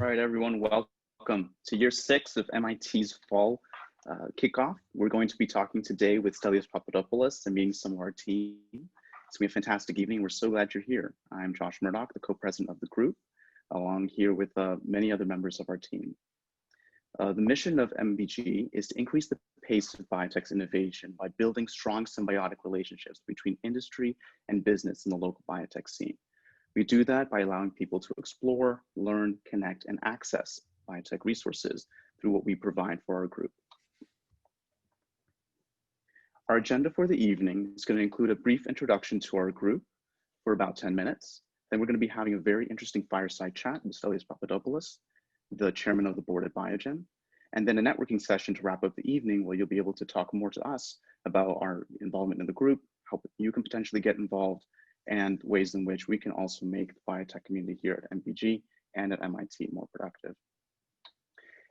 right, everyone, welcome to year 6 of MIT's Fall Kick-off. We're going to be talking today with Stelios Papadopoulos and meeting some of our team. It's going to be a fantastic evening. We're so glad you're here. I'm Josh Murdoch, the co-president of the group, along here with many other members of our team. The mission of MBG is to increase the pace of biotech's innovation by building strong symbiotic relationships between industry and business in the local biotech scene. We do that by allowing people to explore, learn, connect, and access biotech resources through what we provide for our group. Our agenda for the evening is going to include a brief introduction to our group for about 10 minutes. Then we're going to be having a very interesting fireside chat with Stelios Papadopoulos, the chairman of the Board of Biogen, and then a networking session to wrap up the evening where you'll be able to talk more to us about our involvement in the group, how you can potentially get involved, and ways in which we can also make the biotech community here at MBG and at MIT more productive.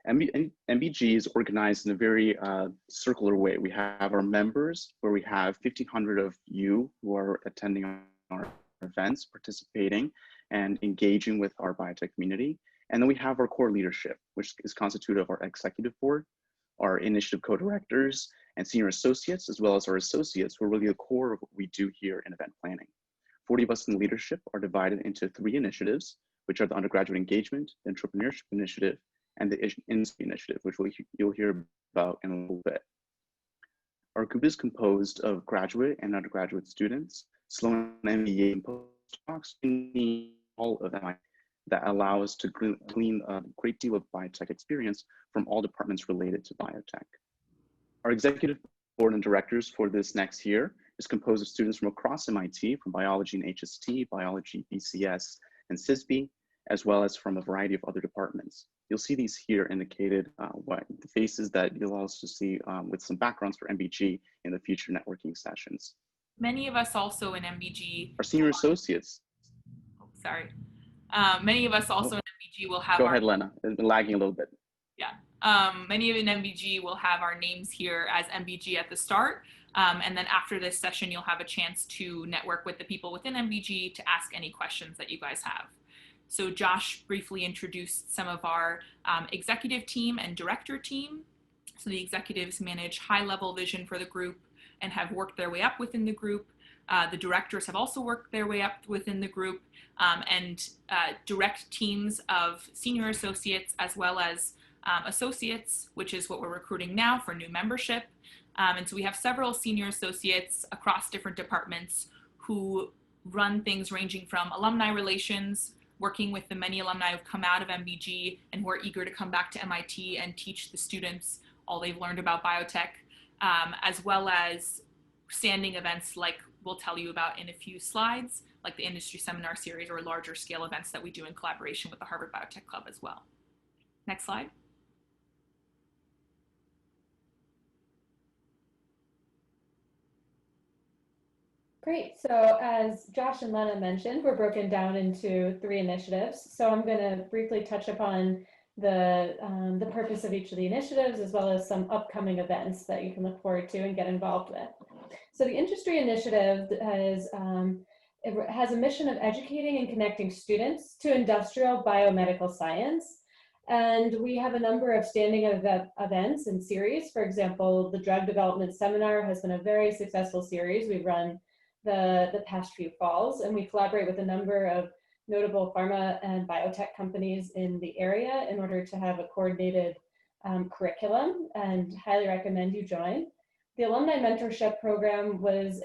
MBG is organized in a very circular way. We have our members, where we have 1,500 of you who are attending our events, participating and engaging with our biotech community. And then we have our core leadership, which is constituted of our executive board, our initiative co-directors and senior associates, as well as our associates, who are really the core of what we do here in event planning. 40 of us in the leadership are divided into 3 initiatives, which are the undergraduate engagement, the entrepreneurship initiative, and the industry initiative, which you'll hear about in a little bit. Our group is composed of graduate and undergraduate students, Sloan MBA and postdocs, all of them, that allow us to glean a great deal of biotech experience from all departments related to biotech. Our executive board and directors for this next year is composed of students from across MIT, from biology and HST, biology, BCS, and CISB, as well as from a variety of other departments. You'll see these here indicated, the faces that you'll also see with some backgrounds for MBG in the future networking sessions. Many of us also in MBG. Our senior associates. Oh, sorry. Many of us also in MBG will have Go ahead, Lena. It's been lagging a little bit. Yeah. Many of in MBG will have our names here as MBG at the start. And then after this session, you'll have a chance to network with the people within MBG to ask any questions that you guys have. So Josh briefly introduced some of our executive team and director team. So the executives manage high-level vision for the group and have worked their way up within the group. The directors have also worked their way up within the group and direct teams of senior associates as well as associates, which is what we're recruiting now for new membership. And so we have several senior associates across different departments who run things ranging from alumni relations, working with the many alumni who've come out of MBG and who are eager to come back to MIT and teach the students all they've learned about biotech, as well as standing events like we'll tell you about in a few slides, like the industry seminar series or larger scale events that we do in collaboration with the Harvard Biotech Club as well. Next slide. Great. So as Josh and Lena mentioned, we're broken down into 3 initiatives. So I'm going to briefly touch upon the purpose of each of the initiatives, as well as some upcoming events that you can look forward to and get involved with. So the industry initiative has a mission of educating and connecting students to industrial biomedical science. And we have a number of standing events and series. For example, the drug development seminar has been a very successful series we've run the past few falls, and we collaborate with a number of notable pharma and biotech companies in the area in order to have a coordinated curriculum, and highly recommend you join. The alumni mentorship program was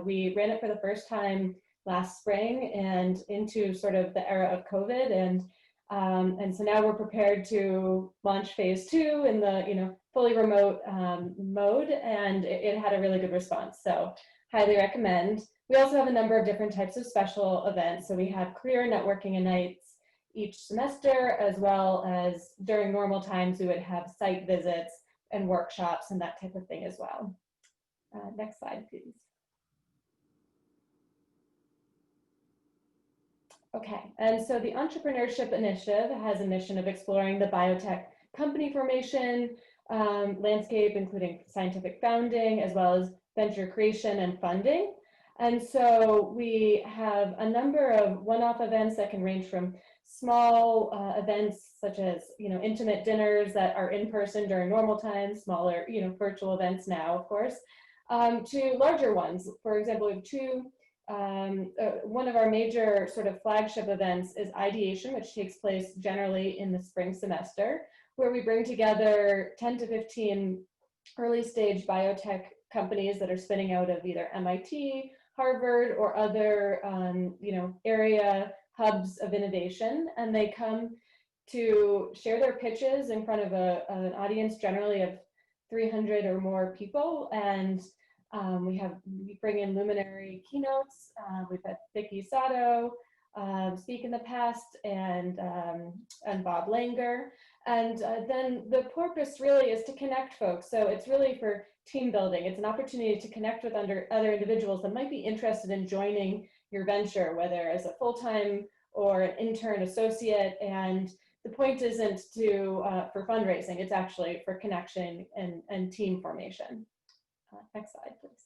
we ran it for the first time last spring and into sort of the era of COVID, and so now we're prepared to launch phase 2 in the fully remote mode, and it had a really good response. So highly recommend. We also have a number of different types of special events. So we have career networking nights each semester, as well as during normal times, we would have site visits and workshops and that type of thing as well. Next slide, please. Okay, and so the Entrepreneurship Initiative has a mission of exploring the biotech company formation landscape, including scientific founding, as well as venture creation and funding. And so we have a number of one-off events that can range from small events such as, intimate dinners that are in person during normal times, smaller, virtual events now, of course, to larger ones. For example, we have two. One of our major sort of flagship events is Ideation, which takes place generally in the spring semester, where we bring together 10 to 15 early stage biotech companies that are spinning out of either MIT, Harvard, or other area hubs of innovation, and they come to share their pitches in front of an audience generally of 300 or more people. And we bring in luminary keynotes. We've had Vicky Sato speak in the past, and Bob Langer. And then the purpose really is to connect folks. So it's really for team building. It's an opportunity to connect with other individuals that might be interested in joining your venture, whether as a full-time or an intern associate. And the point isn't for fundraising, it's actually for connection and team formation. Next slide, please.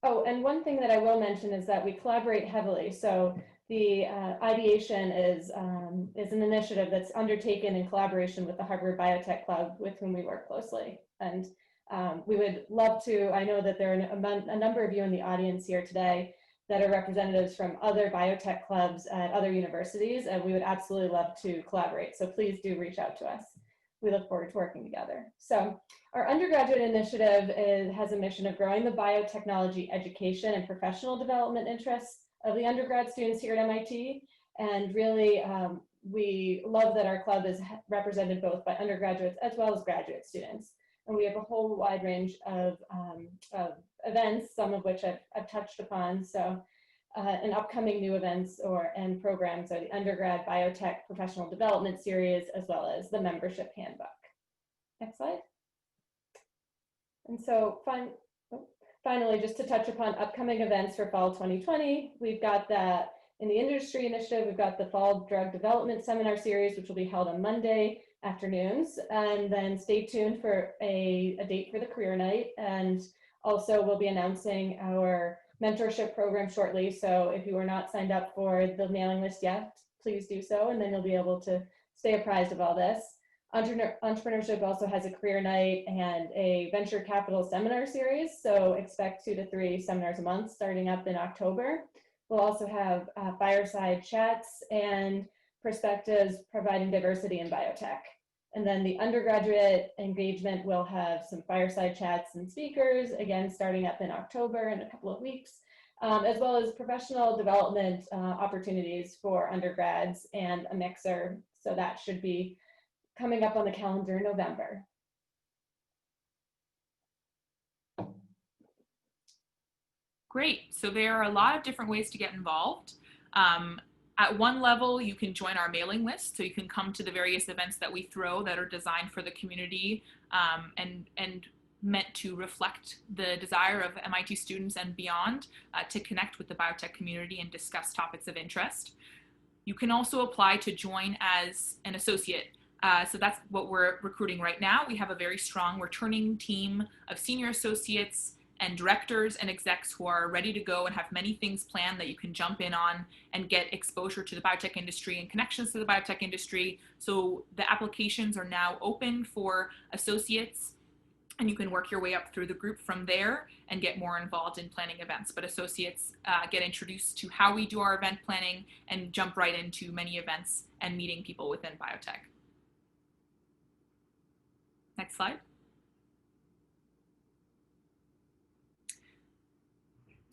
Oh, and one thing that I will mention is that we collaborate heavily. So the Ideation is an initiative that's undertaken in collaboration with the Harvard Biotech Club, with whom we work closely. And we would love to, I know that there are a number of you in the audience here today that are representatives from other biotech clubs at other universities, and we would absolutely love to collaborate. So please do reach out to us. We look forward to working together. So our undergraduate initiative has a mission of growing the biotechnology education and professional development interests of the undergrad students here at MIT. And really, we love that our club is represented both by undergraduates as well as graduate students. And we have a whole wide range of events, some of which I've touched upon. So and upcoming new events and programs are the Undergrad Biotech Professional Development Series, as well as the Membership Handbook. Next slide. And so finally, just to touch upon upcoming events for fall 2020, we've got that in the industry initiative, we've got the Fall Drug Development Seminar Series, which will be held on Monday afternoons. And then stay tuned for a date for the Career Night. And also we'll be announcing our mentorship program shortly. So if you are not signed up for the mailing list yet, please do so, and then you'll be able to stay apprised of all this. Entrepreneurship also has a career night and a venture capital seminar series. So expect 2 to 3 seminars a month starting up in October. We'll also have fireside chats and perspectives providing diversity in biotech. And then the undergraduate engagement will have some fireside chats and speakers, again, starting up in October in a couple of weeks, as well as professional development opportunities for undergrads and a mixer. So that should be coming up on the calendar in November. Great. So there are a lot of different ways to get involved. At one level, you can join our mailing list, so you can come to the various events that we throw that are designed for the community and meant to reflect the desire of MIT students and beyond to connect with the biotech community and discuss topics of interest. You can also apply to join as an associate. So that's what we're recruiting right now. We have a very strong returning team of senior associates and directors and execs who are ready to go and have many things planned that you can jump in on and get exposure to the biotech industry and connections to the biotech industry. So the applications are now open for associates, and you can work your way up through the group from there and get more involved in planning events. But associates get introduced to how we do our event planning and jump right into many events and meeting people within biotech. Next slide.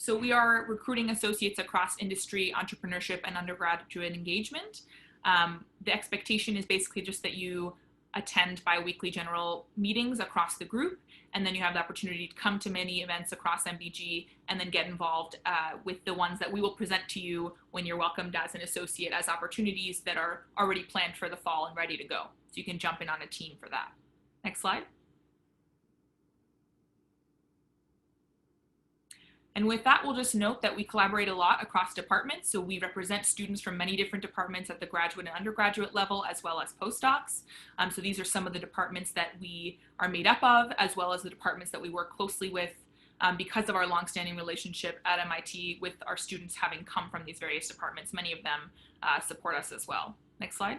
So we are recruiting associates across industry, entrepreneurship, and undergraduate engagement. The expectation is basically just that you attend bi-weekly general meetings across the group, and then you have the opportunity to come to many events across MBG and then get involved with the ones that we will present to you when you're welcomed as an associate as opportunities that are already planned for the fall and ready to go. So you can jump in on a team for that. Next slide. And with that, we'll just note that we collaborate a lot across departments. So we represent students from many different departments at the graduate and undergraduate level, as well as postdocs. So these are some of the departments that we are made up of, as well as the departments that we work closely with because of our longstanding relationship at MIT with our students having come from these various departments. Many of them support us as well. Next slide.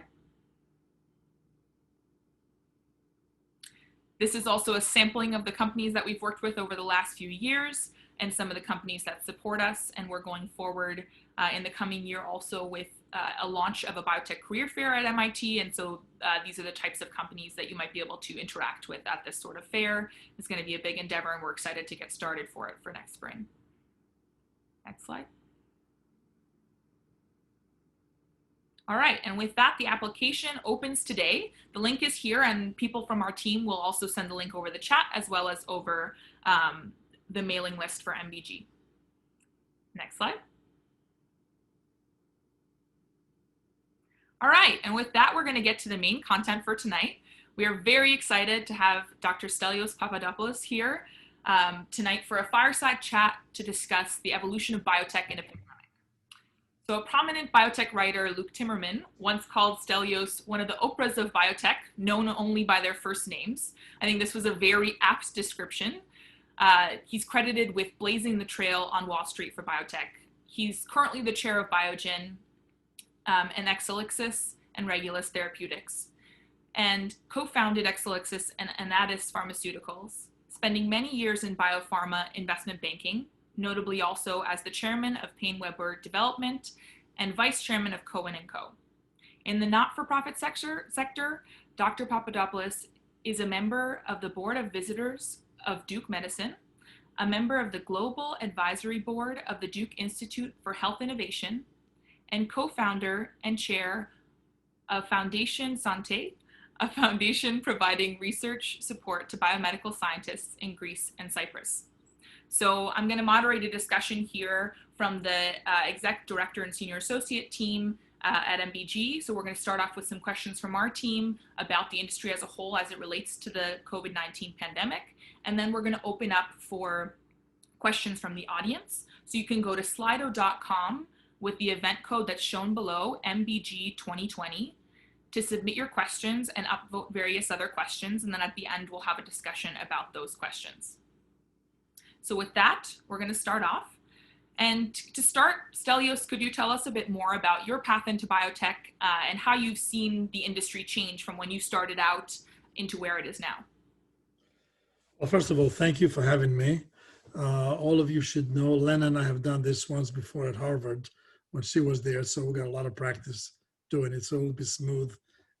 This is also a sampling of the companies that we've worked with over the last few years and some of the companies that support us. And we're going forward in the coming year also with a launch of a biotech career fair at MIT. And so these are the types of companies that you might be able to interact with at this sort of fair. It's going to be a big endeavor, and we're excited to get started for it for next spring. Next slide. All right, and with that, the application opens today. The link is here, and people from our team will also send the link over the chat as well as over the mailing list for MBG. Next slide. All right, and with that, we're going to get to the main content for tonight. We are very excited to have Dr. Stelios Papadopoulos here tonight for a fireside chat to discuss the evolution of biotech in a pandemic. So a prominent biotech writer, Luke Timmerman, once called Stelios one of the Oprahs of Biotech, known only by their first names. I think this was a very apt description. He's credited with blazing the trail on Wall Street for biotech. He's currently the chair of Biogen and Exelixis and Regulus Therapeutics, and co-founded Exelixis and Anadys Pharmaceuticals, spending many years in biopharma investment banking, notably also as the chairman of PaineWebber Development and vice chairman of Cowen & Co. In the not-for-profit sector, Dr. Papadopoulos is a member of the Board of Visitors of Duke Medicine, a member of the Global Advisory Board of the Duke Institute for Health Innovation, and co-founder and chair of Foundation Santé, a foundation providing research support to biomedical scientists in Greece and Cyprus. So I'm going to moderate a discussion here from the exec director and senior associate team at MBG. So we're going to start off with some questions from our team about the industry as a whole as it relates to the COVID-19 pandemic. And then we're going to open up for questions from the audience. So you can go to slido.com with the event code that's shown below, MBG 2020, to submit your questions and upvote various other questions. And then at the end, we'll have a discussion about those questions. So with that, we're going to start off. And to start, Stelios, could you tell us a bit more about your path into biotech and how you've seen the industry change from when you started out into where it is now? Well, first of all, thank you for having me. All of you should know, Len and I have done this once before at Harvard when she was there, so we got a lot of practice doing it, so it'll be smooth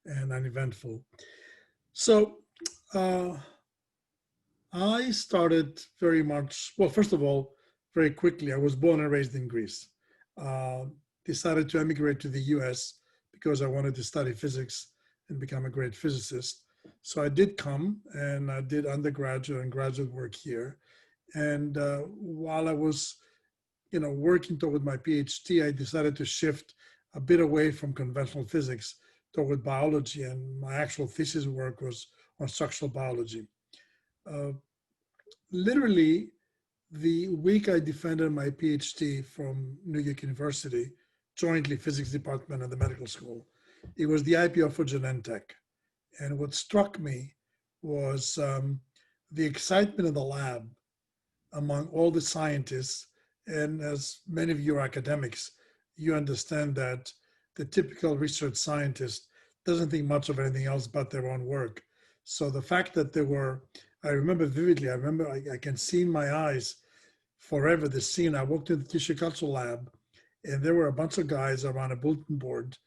and uneventful. So I started very much, well, first of all, very quickly, I was born and raised in Greece. Decided to emigrate to the US because I wanted to study physics and become a great physicist. So I did come and I did undergraduate and graduate work here. And while I was, working toward my PhD, I decided to shift a bit away from conventional physics toward biology. And my actual thesis work was on structural biology. Literally, the week I defended my PhD from New York University, jointly physics department and the medical school, it was the IPO for Genentech. And what struck me was the excitement in the lab among all the scientists. And as many of you are academics, you understand that the typical research scientist doesn't think much of anything else but their own work. So the fact that there were, I remember vividly, I can see in my eyes forever the scene. I walked into the tissue culture lab and there were a bunch of guys around a bulletin board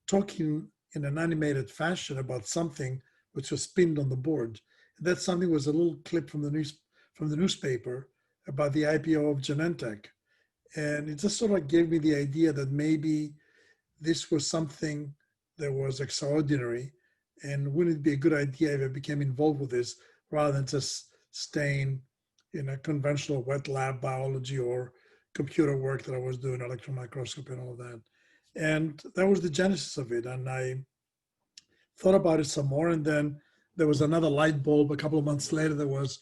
talking in an animated fashion about something which was pinned on the board. And that something was a little clip from the newspaper about the IPO of Genentech. And it just sort of gave me the idea that maybe this was something that was extraordinary, and wouldn't it be a good idea if I became involved with this rather than just staying in a conventional wet lab biology or computer work that I was doing, electron microscopy and all of that. And that was the genesis of it. And I thought about it some more, and then there was another light bulb a couple of months later that was,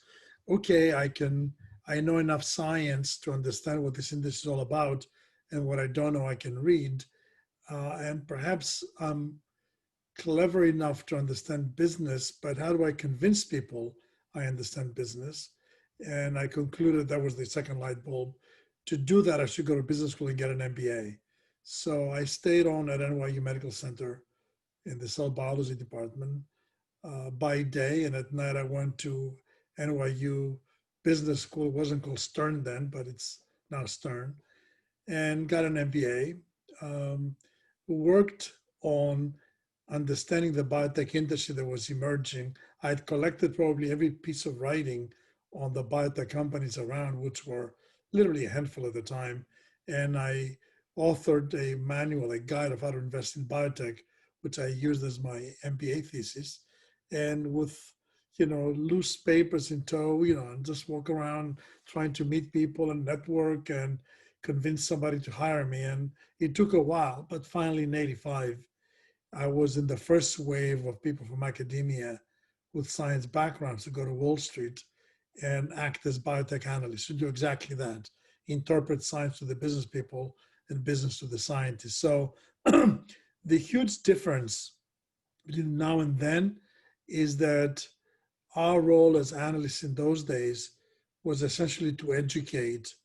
okay, I know enough science to understand what this industry is all about, and what I don't know I can read. And perhaps I'm clever enough to understand business, but how do I convince people I understand business? And I concluded that was the second light bulb. To do that, I should go to business school and get an MBA. So I stayed on at NYU Medical Center in the cell biology department by day, and at night I went to NYU Business School. It wasn't called Stern then, but it's now Stern, and got an MBA. Worked on understanding the biotech industry that was emerging. I had collected probably every piece of writing on the biotech companies around, which were literally a handful at the time. And I authored a manual, a guide of how to invest in biotech, which I used as my MBA thesis. And with, loose papers in tow, and just walk around trying to meet people and network and convince somebody to hire me. And it took a while, but finally in '85, I was in the first wave of people from academia with science backgrounds to go to Wall Street and act as biotech analysts, to do exactly that, interpret science to the business people and business to the scientists. So the huge difference between now and then is that our role as analysts in those days was essentially to educate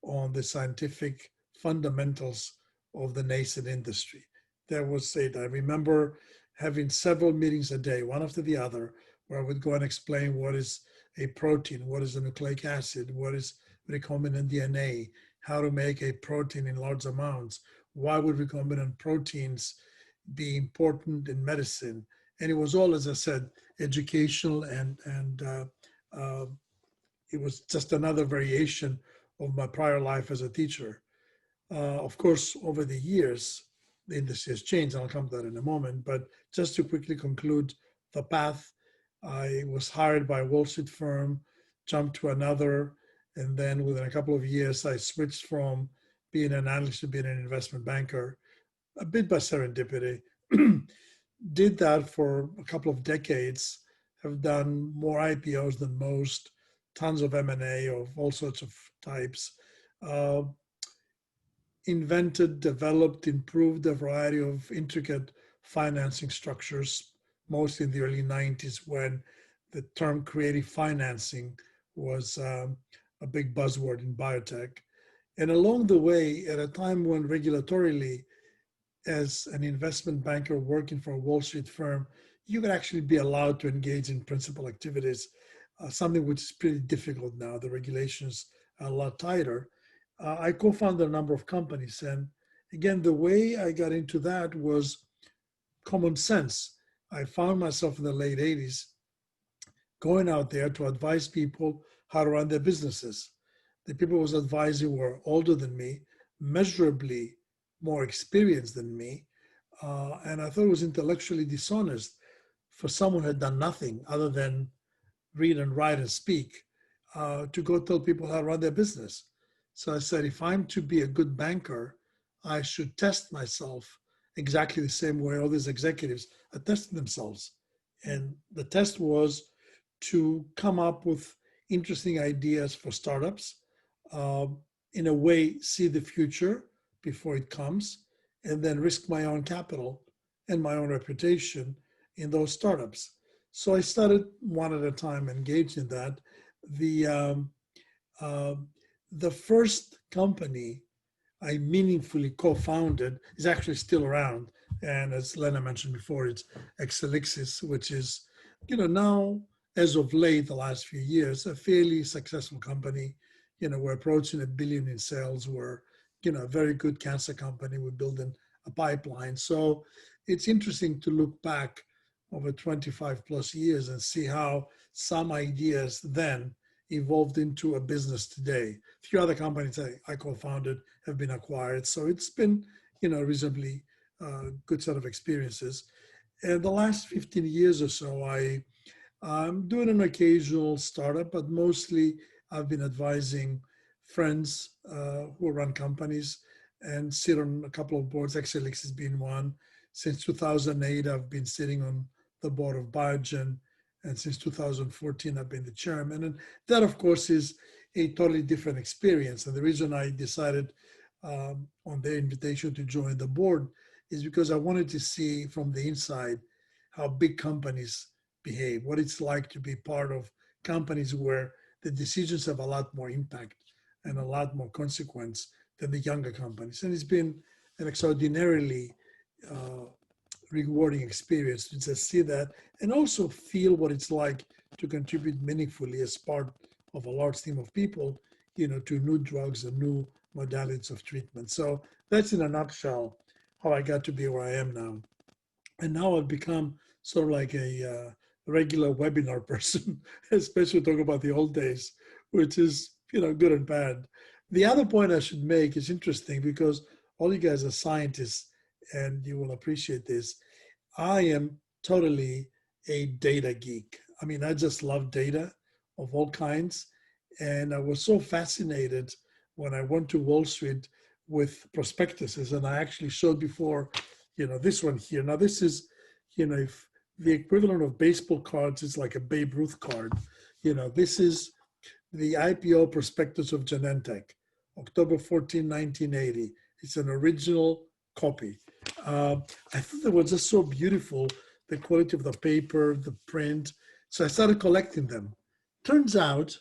on the scientific fundamentals of the nascent industry. That was it. I remember having several meetings a day, one after the other, where I would go and explain what is a protein, what is a nucleic acid, what is recombinant DNA, how to make a protein in large amounts, why would recombinant proteins be important in medicine. And it was all, as I said, educational, and it was just another variation of my prior life as a teacher. Of course, over the years, the industry has changed. I'll come to that in a moment. But just to quickly conclude the path, I was hired by a Wall Street firm, jumped to another, and then within a couple of years, I switched from being an analyst to being an investment banker, a bit by serendipity. Did that for a couple of decades, have done more IPOs than most, tons of M&A of all sorts of types, invented, developed, improved a variety of intricate financing structures, mostly in the early 90s when the term creative financing was a big buzzword in biotech. And along the way, at a time when regulatorily, as an investment banker working for a Wall Street firm, you could actually be allowed to engage in principal activities, something which is pretty difficult now. The regulations are a lot tighter. I co-founded a number of companies. And again, the way I got into that was common sense. I found myself in the late 80s going out there to advise people how to run their businesses. The people I was advising were older than me, measurably more experienced than me. And I thought it was intellectually dishonest for someone who had done nothing other than read and write and speak to go tell people how to run their business. So I said, if I'm to be a good banker, I should test myself exactly the same way all these executives are testing themselves. And the test was to come up with interesting ideas for startups, in a way, see the future before it comes, and then risk my own capital and my own reputation in those startups. So I started one at a time, engaged in that. The first company I meaningfully co-founded is actually still around. And as Lena mentioned before, it's Exelixis, which is, now, as of late, the last few years, a fairly successful company. We're approaching $1 billion in sales. We're, a very good cancer company. We're building a pipeline. So it's interesting to look back over 25 plus years and see how some ideas then evolved into a business today. A few other companies I co-founded have been acquired. So it's been, a reasonably good set of experiences. And the last 15 years or so, I'm doing an occasional startup, but mostly I've been advising friends who run companies and sit on a couple of boards, Exelixis being one. Since 2008, I've been sitting on the Board of Biogen. And since 2014, I've been the chairman. And that, of course, is a totally different experience. And the reason I decided on their invitation to join the board is because I wanted to see from the inside how big companies behave, what it's like to be part of companies where the decisions have a lot more impact and a lot more consequence than the younger companies. And it's been an extraordinarily rewarding experience to just see that and also feel what it's like to contribute meaningfully as part of a large team of people, to new drugs and new modalities of treatment. So that's in a nutshell how I got to be where I am now. And now I've become sort of like a regular webinar person, especially talk about the old days, which is, good and bad. The other point I should make is interesting because all you guys are scientists and you will appreciate this. I am totally a data geek. I mean, I just love data of all kinds. And I was so fascinated when I went to Wall Street with prospectuses, and I actually showed before, this one here. Now this is, if the equivalent of baseball cards is like a Babe Ruth card, this is the IPO prospectus of Genentech, October 14, 1980. It's an original copy. I thought it was just so beautiful, the quality of the paper, the print. So I started collecting them. Turns out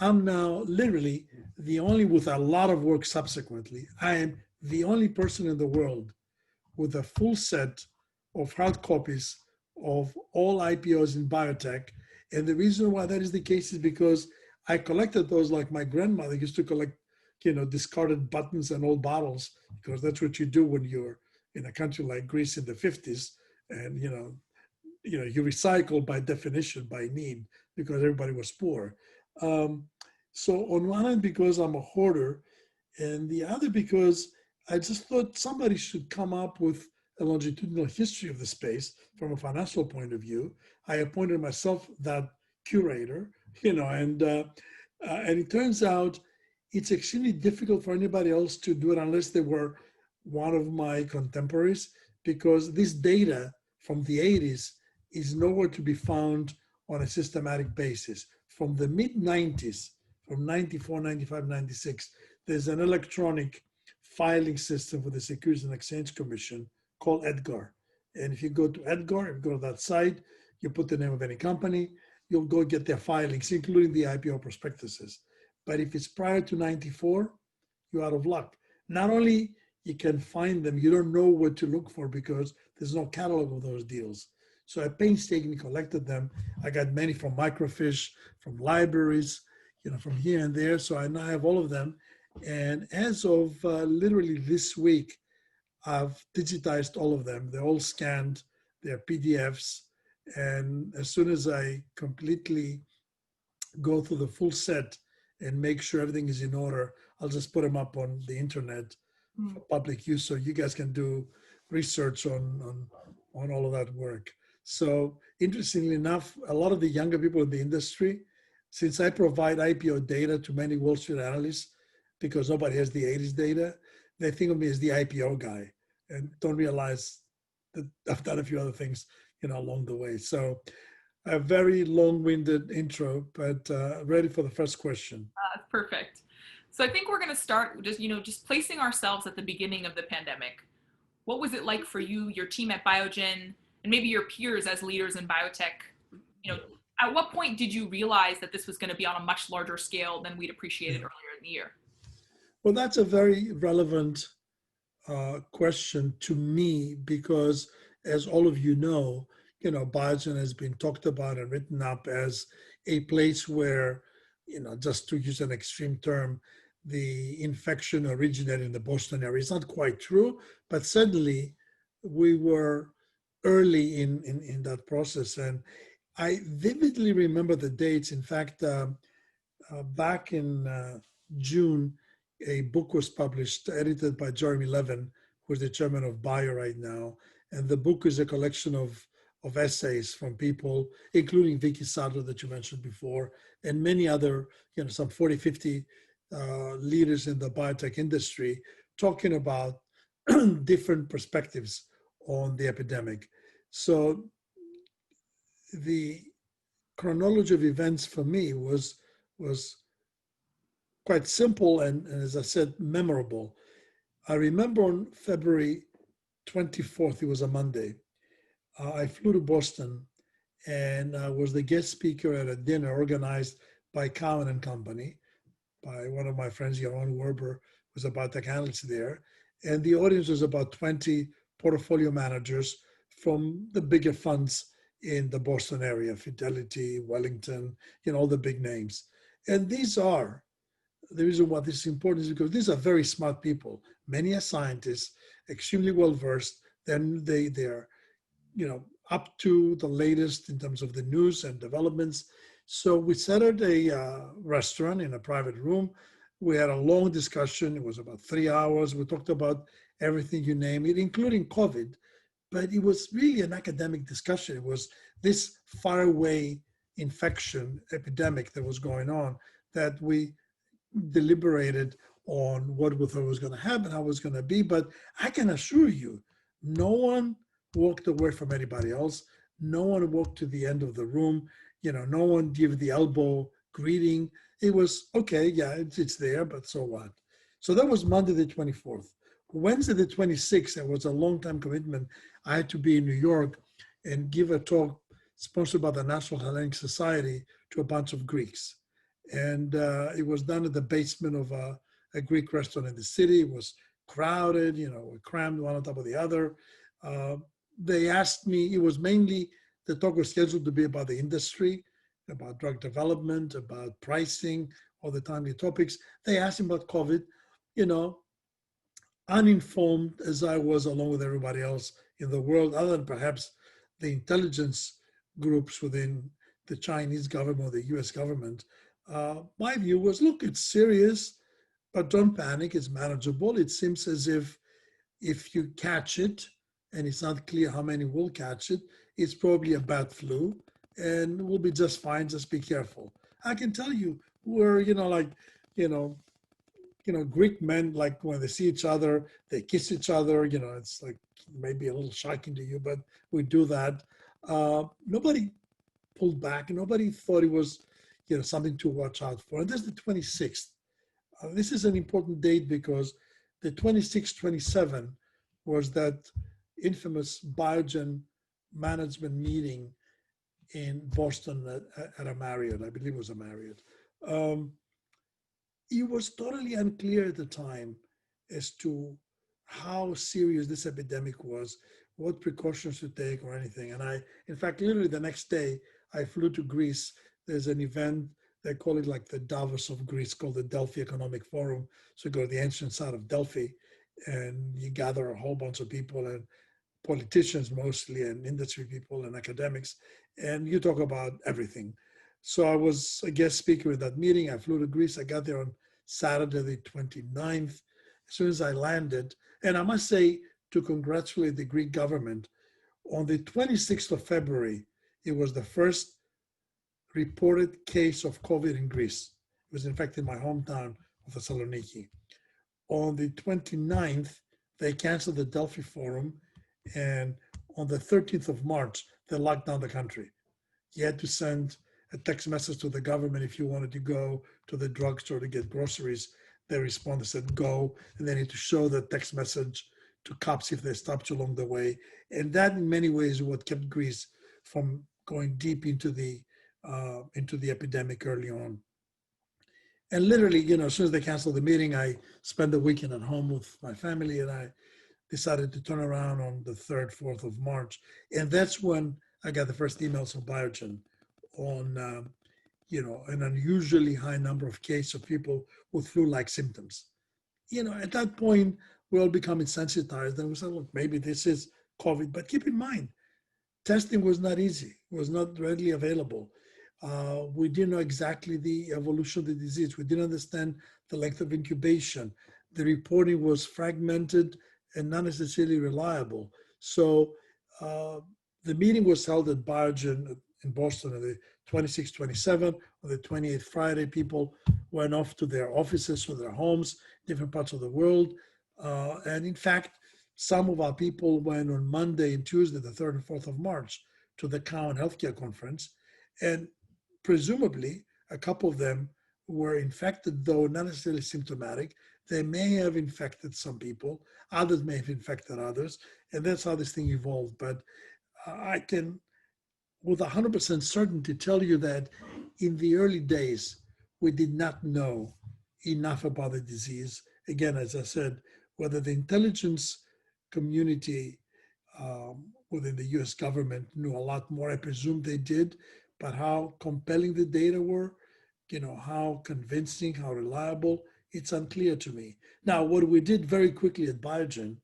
I'm now literally the only, with a lot of work subsequently, I am the only person in the world with a full set of hard copies of all IPOs in biotech. And the reason why that is the case is because I collected those like my grandmother used to collect, discarded buttons and old bottles, because that's what you do when you're in a country like Greece in the 50s. And, you recycle by definition, by need, because everybody was poor. So on one hand, because I'm a hoarder, and the other because I just thought somebody should come up with a longitudinal history of the space from a financial point of view. I appointed myself that curator, and it turns out it's extremely difficult for anybody else to do it unless they were one of my contemporaries, because this data from the 80s is nowhere to be found on a systematic basis. From the mid-90s, from 94, 95, 96, there's an electronic filing system for the Securities and Exchange Commission called EDGAR. And if you go to EDGAR, if you go to that site, you put the name of any company, you'll go get their filings, including the IPO prospectuses. But if it's prior to 94, you're out of luck. Not only you can find them, you don't know what to look for because there's no catalog of those deals. So I painstakingly collected them. I got many from microfiche, from libraries, from here and there. So I now have all of them. And as of literally this week, I've digitized all of them. They're all scanned, they're PDFs. And as soon as I completely go through the full set and make sure everything is in order, I'll just put them up on the internet for public use so you guys can do research on all of that work. So interestingly enough, a lot of the younger people in the industry, since I provide IPO data to many Wall Street analysts, because nobody has the 80s data, they think of me as the IPO guy and don't realize that I've done a few other things, along the way. So a very long-winded intro, but ready for the first question. Perfect. So I think we're going to start just placing ourselves at the beginning of the pandemic. What was it like for you, your team at Biogen, and maybe your peers as leaders in biotech? At what point did you realize that this was going to be on a much larger scale than we'd appreciated earlier in the year? Well, that's a very relevant question to me because, as all of you know, Biogen has been talked about and written up as a place where, just to use an extreme term, the infection originated in the Boston area. It's not quite true, but certainly we were early in that process. And I vividly remember the dates. In fact, back in June, a book was published, edited by Jeremy Levin, who's the chairman of Bio right now. And the book is a collection of essays from people, including Vicky Sadler that you mentioned before, and many other, some 40, 50 leaders in the biotech industry talking about different perspectives on the epidemic. So the chronology of events for me was quite simple and, as I said, memorable. I remember on February 24th, it was a Monday, I flew to Boston and I was the guest speaker at a dinner organized by Cowen and Company, by one of my friends, PaineWebber, was a biotech analyst there. And the audience was about 20 portfolio managers from the bigger funds in the Boston area, Fidelity, Wellington, all the big names. And the reason why this is important is because these are very smart people. Many are scientists, extremely well-versed. Then they're, up to the latest in terms of the news and developments. So we sat at a restaurant in a private room. We had a long discussion. It was about 3 hours. We talked about everything you name it, including COVID. But it was really an academic discussion. It was this faraway infection epidemic that was going on that we deliberated on what we thought was going to happen, how it was going to be. But I can assure you, no one walked away from anybody else. No one walked to the end of the room. No one gave the elbow greeting. It was, okay, yeah, it's there, but so what? So that was Monday the 24th. Wednesday the 26th, it was a long-time commitment. I had to be in New York and give a talk sponsored by the National Hellenic Society to a bunch of Greeks. And it was done in the basement of a Greek restaurant in the city. It was crowded, we crammed one on top of the other. They asked me, it was mainly, the talk was scheduled to be about the industry, about drug development, about pricing, all the timely topics. They asked me about COVID, uninformed as I was along with everybody else in the world, other than perhaps the intelligence groups within the Chinese government or the US government. My view was, look, it's serious, but don't panic, it's manageable. It seems as if you catch it, and it's not clear how many will catch it, it's probably a bad flu, and we'll be just fine, just be careful. I can tell you, we're, Greek men, like when they see each other, they kiss each other, it's like maybe a little shocking to you, but we do that. Nobody pulled back, and nobody thought it was, something to watch out for. And this is the 26th. This is an important date because the 26th, 27 was that infamous Biogen management meeting in Boston at a Marriott. I believe it was a Marriott. It was totally unclear at the time as to how serious this epidemic was, what precautions to take or anything. And in fact, literally the next day, I flew to Greece. There's an event, they call it like the Davos of Greece, called the Delphi Economic Forum. So you go to the ancient site of Delphi, and you gather a whole bunch of people, and politicians mostly, and industry people and academics, and you talk about everything. So I was a guest speaker at that meeting. I flew to Greece. I got there on Saturday the 29th. As soon as I landed, and I must say, to congratulate the Greek government, on the 26th of February, it was the first reported case of COVID in Greece. It was in fact in my hometown of Thessaloniki. On the 29th, they canceled the Delphi Forum, and on the 13th of March, they locked down the country. You had to send a text message to the government if you wanted to go to the drugstore to get groceries. They responded, said go, and they need to show the text message to cops if they stopped you along the way. And that in many ways is what kept Greece from going deep into the epidemic early on. And literally, as soon as they canceled the meeting, I spent the weekend at home with my family, and I decided to turn around on the 3rd, 4th of March. And that's when I got the first emails from Biogen on, an unusually high number of cases of people with flu-like symptoms. At that point, we all become insensitized, and we said, look, maybe this is COVID. But keep in mind, testing was not easy, was not readily available. We didn't know exactly the evolution of the disease. We didn't understand the length of incubation. The reporting was fragmented and not necessarily reliable. So the meeting was held at Biogen in Boston on the 26th, 27th. On the 28th, Friday, people went off to their offices or their homes, different parts of the world. And in fact, some of our people went on Monday and Tuesday, the 3rd and 4th of March, to the Cowen Healthcare Conference. And presumably, a couple of them were infected, though not necessarily symptomatic. They may have infected some people. Others may have infected others. And that's how this thing evolved. But I can, with 100% certainty, tell you that in the early days, we did not know enough about the disease. Again, as I said, whether the intelligence community within the US government knew a lot more, I presume they did, but how compelling the data were, how convincing, how reliable, it's unclear to me. Now, what we did very quickly at Biogen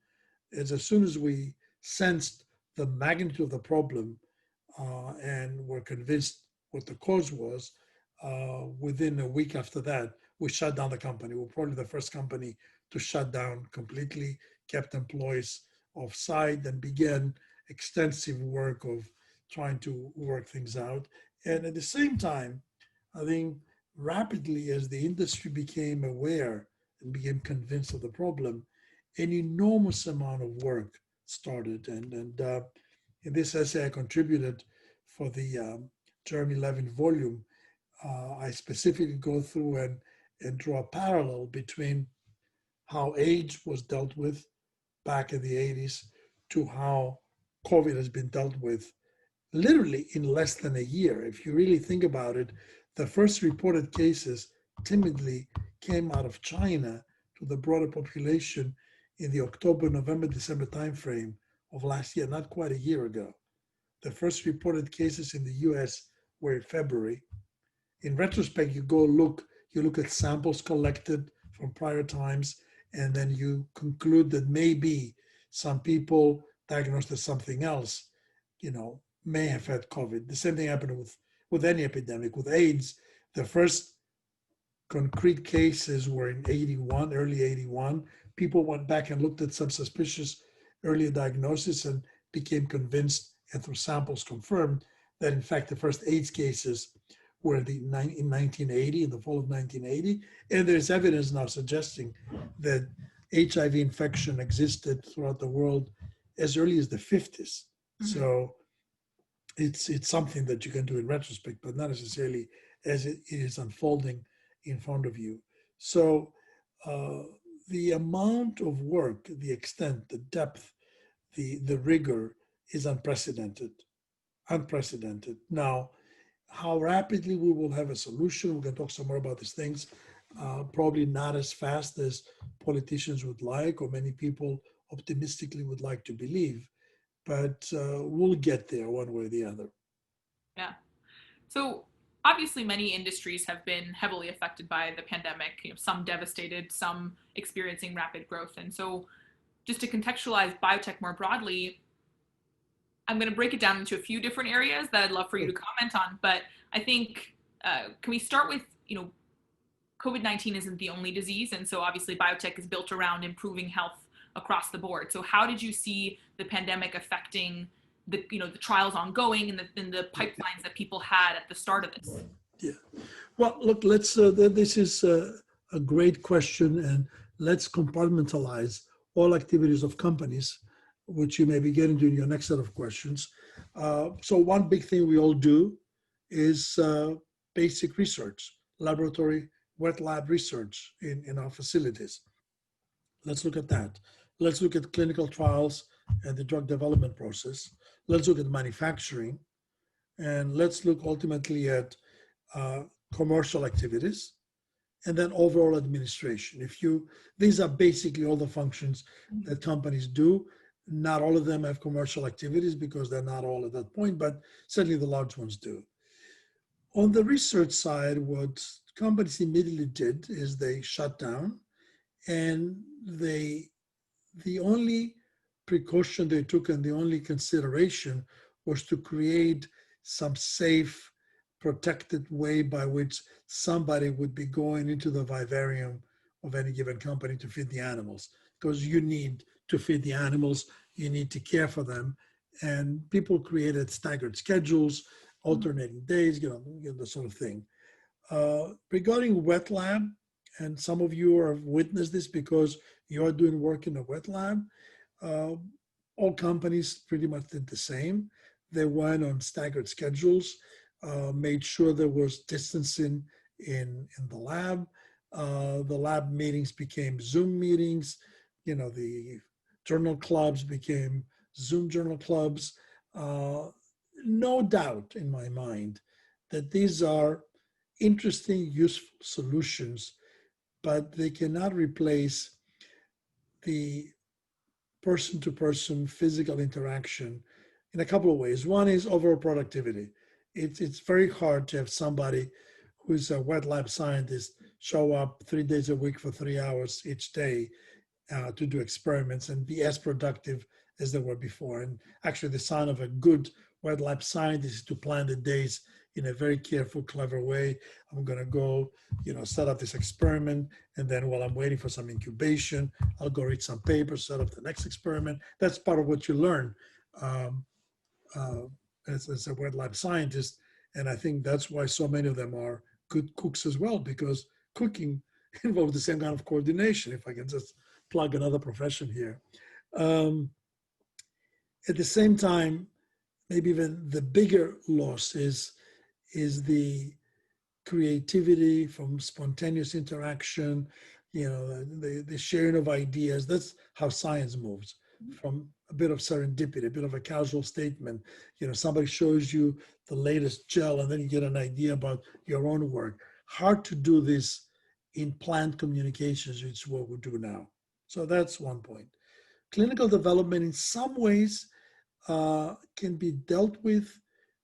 is as soon as we sensed the magnitude of the problem and were convinced what the cause was, within a week after that, we shut down the company. We're probably the first company to shut down completely, kept employees off site, and began extensive work of trying to work things out. And at the same time, I think rapidly as the industry became aware and became convinced of the problem, an enormous amount of work started. And in this essay I contributed for the Jeremy Levin volume, I specifically go through and draw a parallel between how AIDS was dealt with back in the 80s to how COVID has been dealt with literally in less than a year. If you really think about it, the first reported cases timidly came out of China to the broader population in the October, November, December timeframe of last year, not quite a year ago. The first reported cases in the US were in February. In retrospect, you look at samples collected from prior times, and then you conclude that maybe some people diagnosed as something else, may have had COVID. The same thing happened with any epidemic. With AIDS, the first concrete cases were in 81, early 81. People went back and looked at some suspicious earlier diagnosis and became convinced, and through samples confirmed, that in fact the first AIDS cases were in 1980, in the fall of 1980. And there's evidence now suggesting that HIV infection existed throughout the world as early as the 50s. Mm-hmm. So it's something that you can do in retrospect, but not necessarily as it is unfolding in front of you. So the amount of work, the extent, the depth, the rigor is unprecedented. Now, how rapidly we will have a solution, we're going to talk some more about these things, probably not as fast as politicians would like, or many people optimistically would like to believe, but we'll get there one way or the other. Yeah. So obviously many industries have been heavily affected by the pandemic, some devastated, some experiencing rapid growth. And so just to contextualize biotech more broadly, I'm going to break it down into a few different areas that I'd love for you to comment on. But I think, can we start with, COVID-19 isn't the only disease. And so obviously biotech is built around improving health across the board. So how did you see the pandemic affecting the trials ongoing and the pipelines that people had at the start of this? Yeah. Well, look, this is a great question, and let's compartmentalize all activities of companies, which you may be getting to in your next set of questions. So one big thing we all do is basic research, laboratory, wet lab research in our facilities. Let's look at that. Let's look at clinical trials and the drug development process. Let's look at manufacturing, and let's look ultimately at commercial activities, and then overall administration. These are basically all the functions that companies do. Not all of them have commercial activities because they're not all at that point, but certainly the large ones do. On the research side, what companies immediately did is they shut down, and the only precaution they took and the only consideration was to create some safe, protected way by which somebody would be going into the vivarium of any given company to feed the animals, because you need to feed the animals, you need to care for them. And people created staggered schedules, alternating days, the sort of thing. Regarding wet lab, and some of you have witnessed this because you're doing work in a wet lab, all companies pretty much did the same. They went on staggered schedules, made sure there was distancing in the lab. The lab meetings became Zoom meetings. The journal clubs became Zoom journal clubs. No doubt in my mind that these are interesting, useful solutions, but they cannot replace the person-to-person physical interaction in a couple of ways. One is overall productivity. It's very hard to have somebody who's a wet lab scientist show up 3 days a week for 3 hours each day to do experiments and be as productive as they were before. And actually the sign of a good wet lab scientist is to plan the days in a very careful, clever way. I'm gonna go, set up this experiment, and then while I'm waiting for some incubation, I'll go read some papers, set up the next experiment. That's part of what you learn as a wet lab scientist. And I think that's why so many of them are good cooks as well, because cooking involves the same kind of coordination, if I can just plug another profession here. At the same time, maybe even the bigger loss is the creativity from spontaneous interaction, the sharing of ideas. That's how science moves, from a bit of serendipity, a bit of a casual statement. Somebody shows you the latest gel and then you get an idea about your own work. Hard to do this in planned communications, which is what we do now. So that's one point. Clinical development in some ways can be dealt with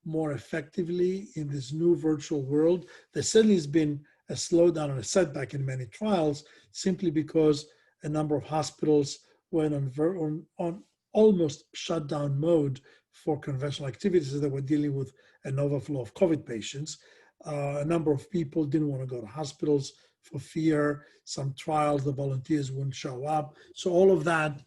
more effectively in this new virtual world. There certainly has been a slowdown and a setback in many trials simply because a number of hospitals went on almost shutdown mode for conventional activities as they were dealing with an overflow of COVID patients. A number of people didn't want to go to hospitals for fear. Some trials, the volunteers wouldn't show up. So all of that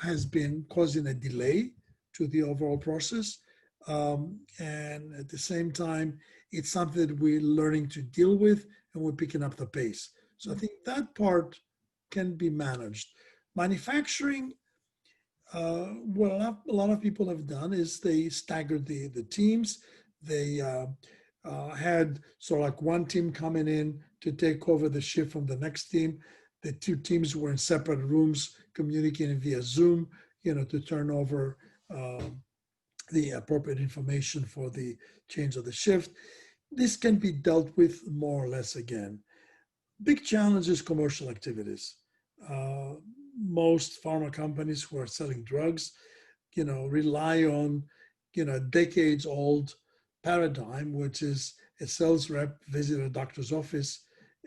has been causing a delay to the overall process. And at the same time, it's something that we're learning to deal with and we're picking up the pace. So I think that part can be managed. Manufacturing, what a lot of people have done is they staggered the teams. They had sort of like one team coming in to take over the shift from the next team. The two teams were in separate rooms communicating via Zoom, to turn over the appropriate information for the change of the shift. This can be dealt with more or less again. Big challenge is commercial activities. Most pharma companies who are selling drugs, rely on, decades-old paradigm, which is a sales rep visit a doctor's office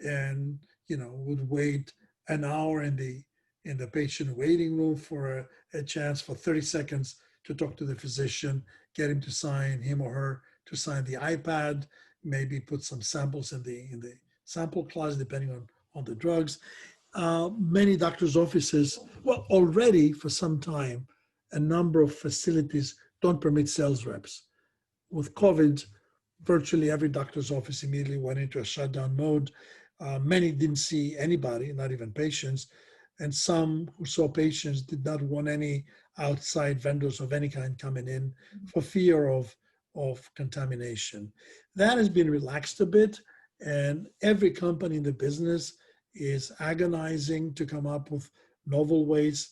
and, would wait an hour in the patient waiting room for a chance for 30 seconds to talk to the physician, get him to sign, him or her to sign the iPad, maybe put some samples in the sample class, depending on the drugs. Many doctors' offices, well, already for some time, a number of facilities don't permit sales reps. With COVID, virtually every doctor's office immediately went into a shutdown mode. Many didn't see anybody, not even patients. And some who saw patients did not want any outside vendors of any kind coming in for fear of contamination. That has been relaxed a bit, and every company in the business is agonizing to come up with novel ways,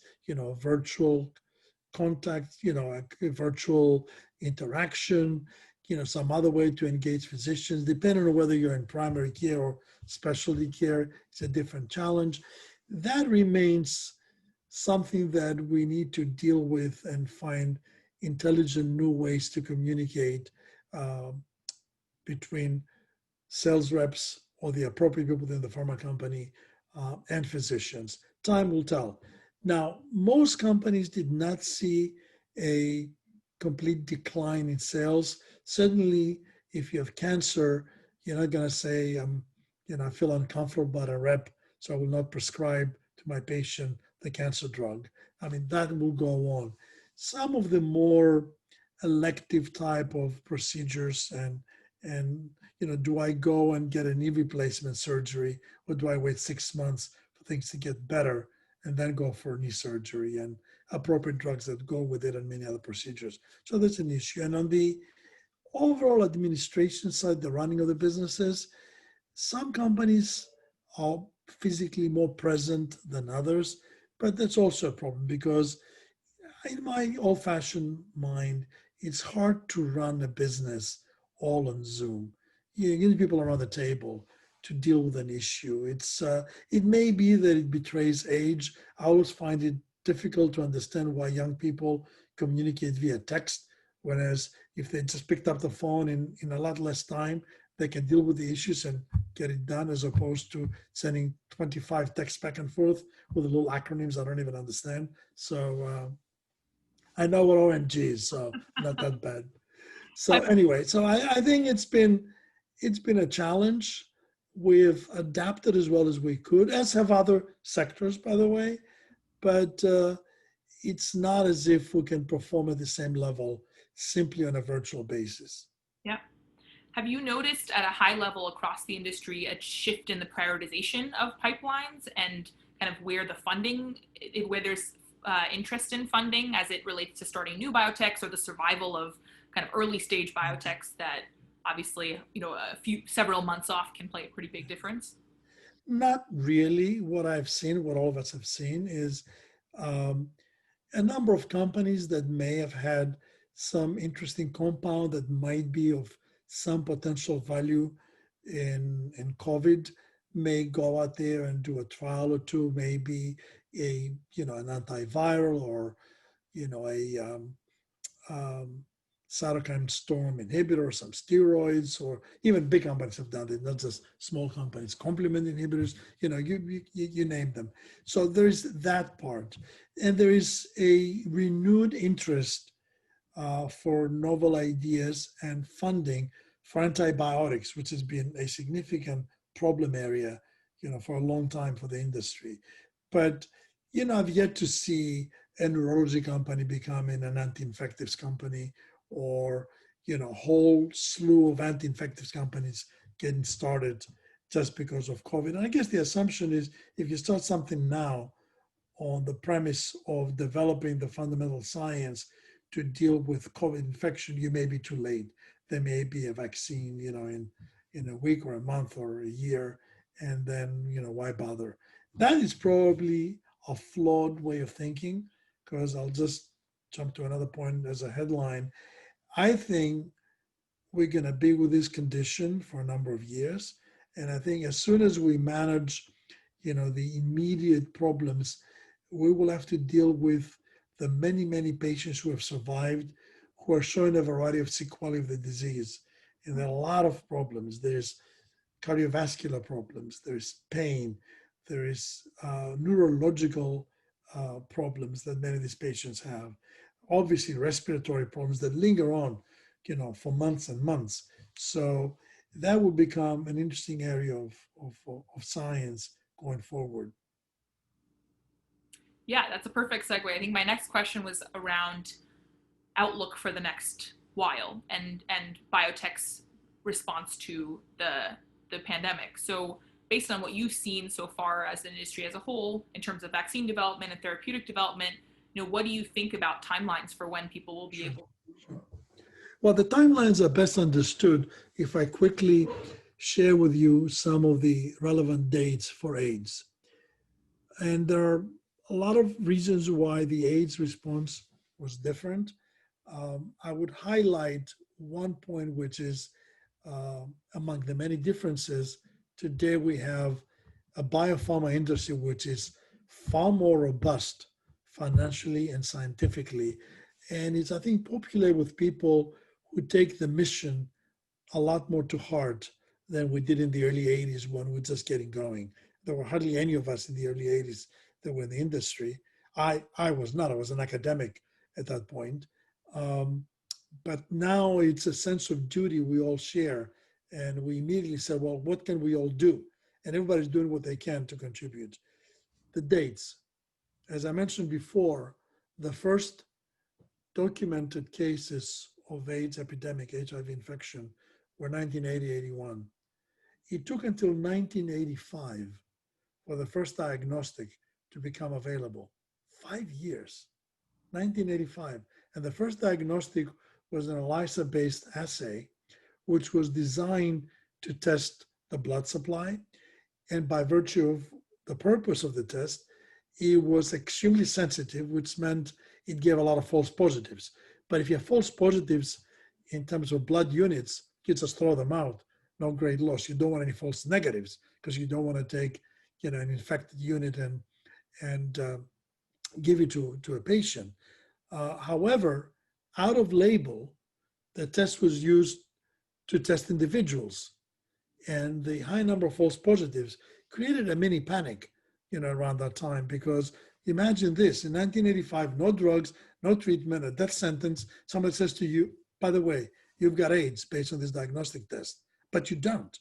virtual contact, a virtual interaction, some other way to engage physicians, depending on whether you're in primary care or specialty care. It's a different challenge. That remains something that we need to deal with and find intelligent new ways to communicate between sales reps or the appropriate people within the pharma company and physicians. Time will tell. Now, most companies did not see a complete decline in sales. Certainly, if you have cancer, you're not going to say, I feel uncomfortable about a rep, so I will not prescribe to my patient the cancer drug. I mean, that will go on. Some of the more elective type of procedures and do I go and get a knee replacement surgery, or do I wait 6 months for things to get better and then go for knee surgery and appropriate drugs that go with it and many other procedures? So that's an issue. And on the overall administration side, the running of the businesses, some companies are physically more present than others, but that's also a problem because in my old-fashioned mind, it's hard to run a business all on Zoom. you need people around the table to deal with an issue. It may be that it betrays age. I always find it difficult to understand why young people communicate via text, whereas if they just picked up the phone in a lot less time, they can deal with the issues and get it done, as opposed to sending 25 texts back and forth with little acronyms I don't even understand. So I know what OMG is, so not that bad. So anyway, so I think it's been a challenge. We've adapted as well as we could, as have other sectors, by the way, but it's not as if we can perform at the same level simply on a virtual basis. Yeah. Have you noticed at a high level across the industry a shift in the prioritization of pipelines and kind of where the funding, where there's interest in funding as it relates to starting new biotechs or the survival of kind of early stage biotechs that obviously, several months off can play a pretty big difference? Not really. What I've seen, what all of us have seen, is a number of companies that may have had some interesting compound that might be of some potential value in COVID may go out there and do a trial or two, maybe an antiviral or a cytokine storm inhibitor, some steroids, or even big companies have done it, not just small companies, complement inhibitors, you name them. So there's that part. And there is a renewed interest for novel ideas and funding for antibiotics, which has been a significant problem area, for a long time for the industry. But, I've yet to see a neurology company becoming an anti-infectives company, or a whole slew of anti-infectives companies getting started just because of COVID. And I guess the assumption is if you start something now on the premise of developing the fundamental science to deal with COVID infection, you may be too late. There may be a vaccine, in a week or a month or a year, and then, why bother? That is probably a flawed way of thinking, because I'll just jump to another point as a headline. I think we're going to be with this condition for a number of years. And I think as soon as we manage, the immediate problems, we will have to deal with the many, many patients who have survived, who are showing a variety of sequelae of the disease. And there are a lot of problems. There's cardiovascular problems, there's pain, there is neurological problems that many of these patients have. Obviously, respiratory problems that linger on, for months and months. So that will become an interesting area of science going forward. Yeah, that's a perfect segue. I think my next question was around outlook for the next while and biotech's response to the pandemic. So based on what you've seen so far as an industry as a whole in terms of vaccine development and therapeutic development, what do you think about timelines for when people will be able to? Well, the timelines are best understood if I quickly share with you some of the relevant dates for AIDS. And there are a lot of reasons why the AIDS response was different. I would highlight one point, which is among the many differences, today we have a biopharma industry which is far more robust financially and scientifically. And it's, I think, popular with people who take the mission a lot more to heart than we did in the early 80s when we were just getting going. There were hardly any of us in the early 80s that were in the industry. I was not, I was an academic at that point. But now it's a sense of duty we all share. And we immediately said, well, what can we all do? And everybody's doing what they can to contribute. The dates. As I mentioned before, the first documented cases of AIDS epidemic, HIV infection, were 1980-81. It took until 1985 for the first diagnostic to become available. 5 years, 1985. And the first diagnostic was an ELISA-based assay, which was designed to test the blood supply. And by virtue of the purpose of the test, it was extremely sensitive, which meant it gave a lot of false positives. But if you have false positives in terms of blood units, you just throw them out. no grade loss. You don't want any false negatives because you don't want to take, an infected unit and give it to a patient. However, out of label, the test was used to test individuals, and the high number of false positives created a mini panic, around that time, because imagine this: in 1985, no drugs, no treatment, a death sentence. Somebody says to you, by the way, you've got AIDS based on this diagnostic test, but you don't.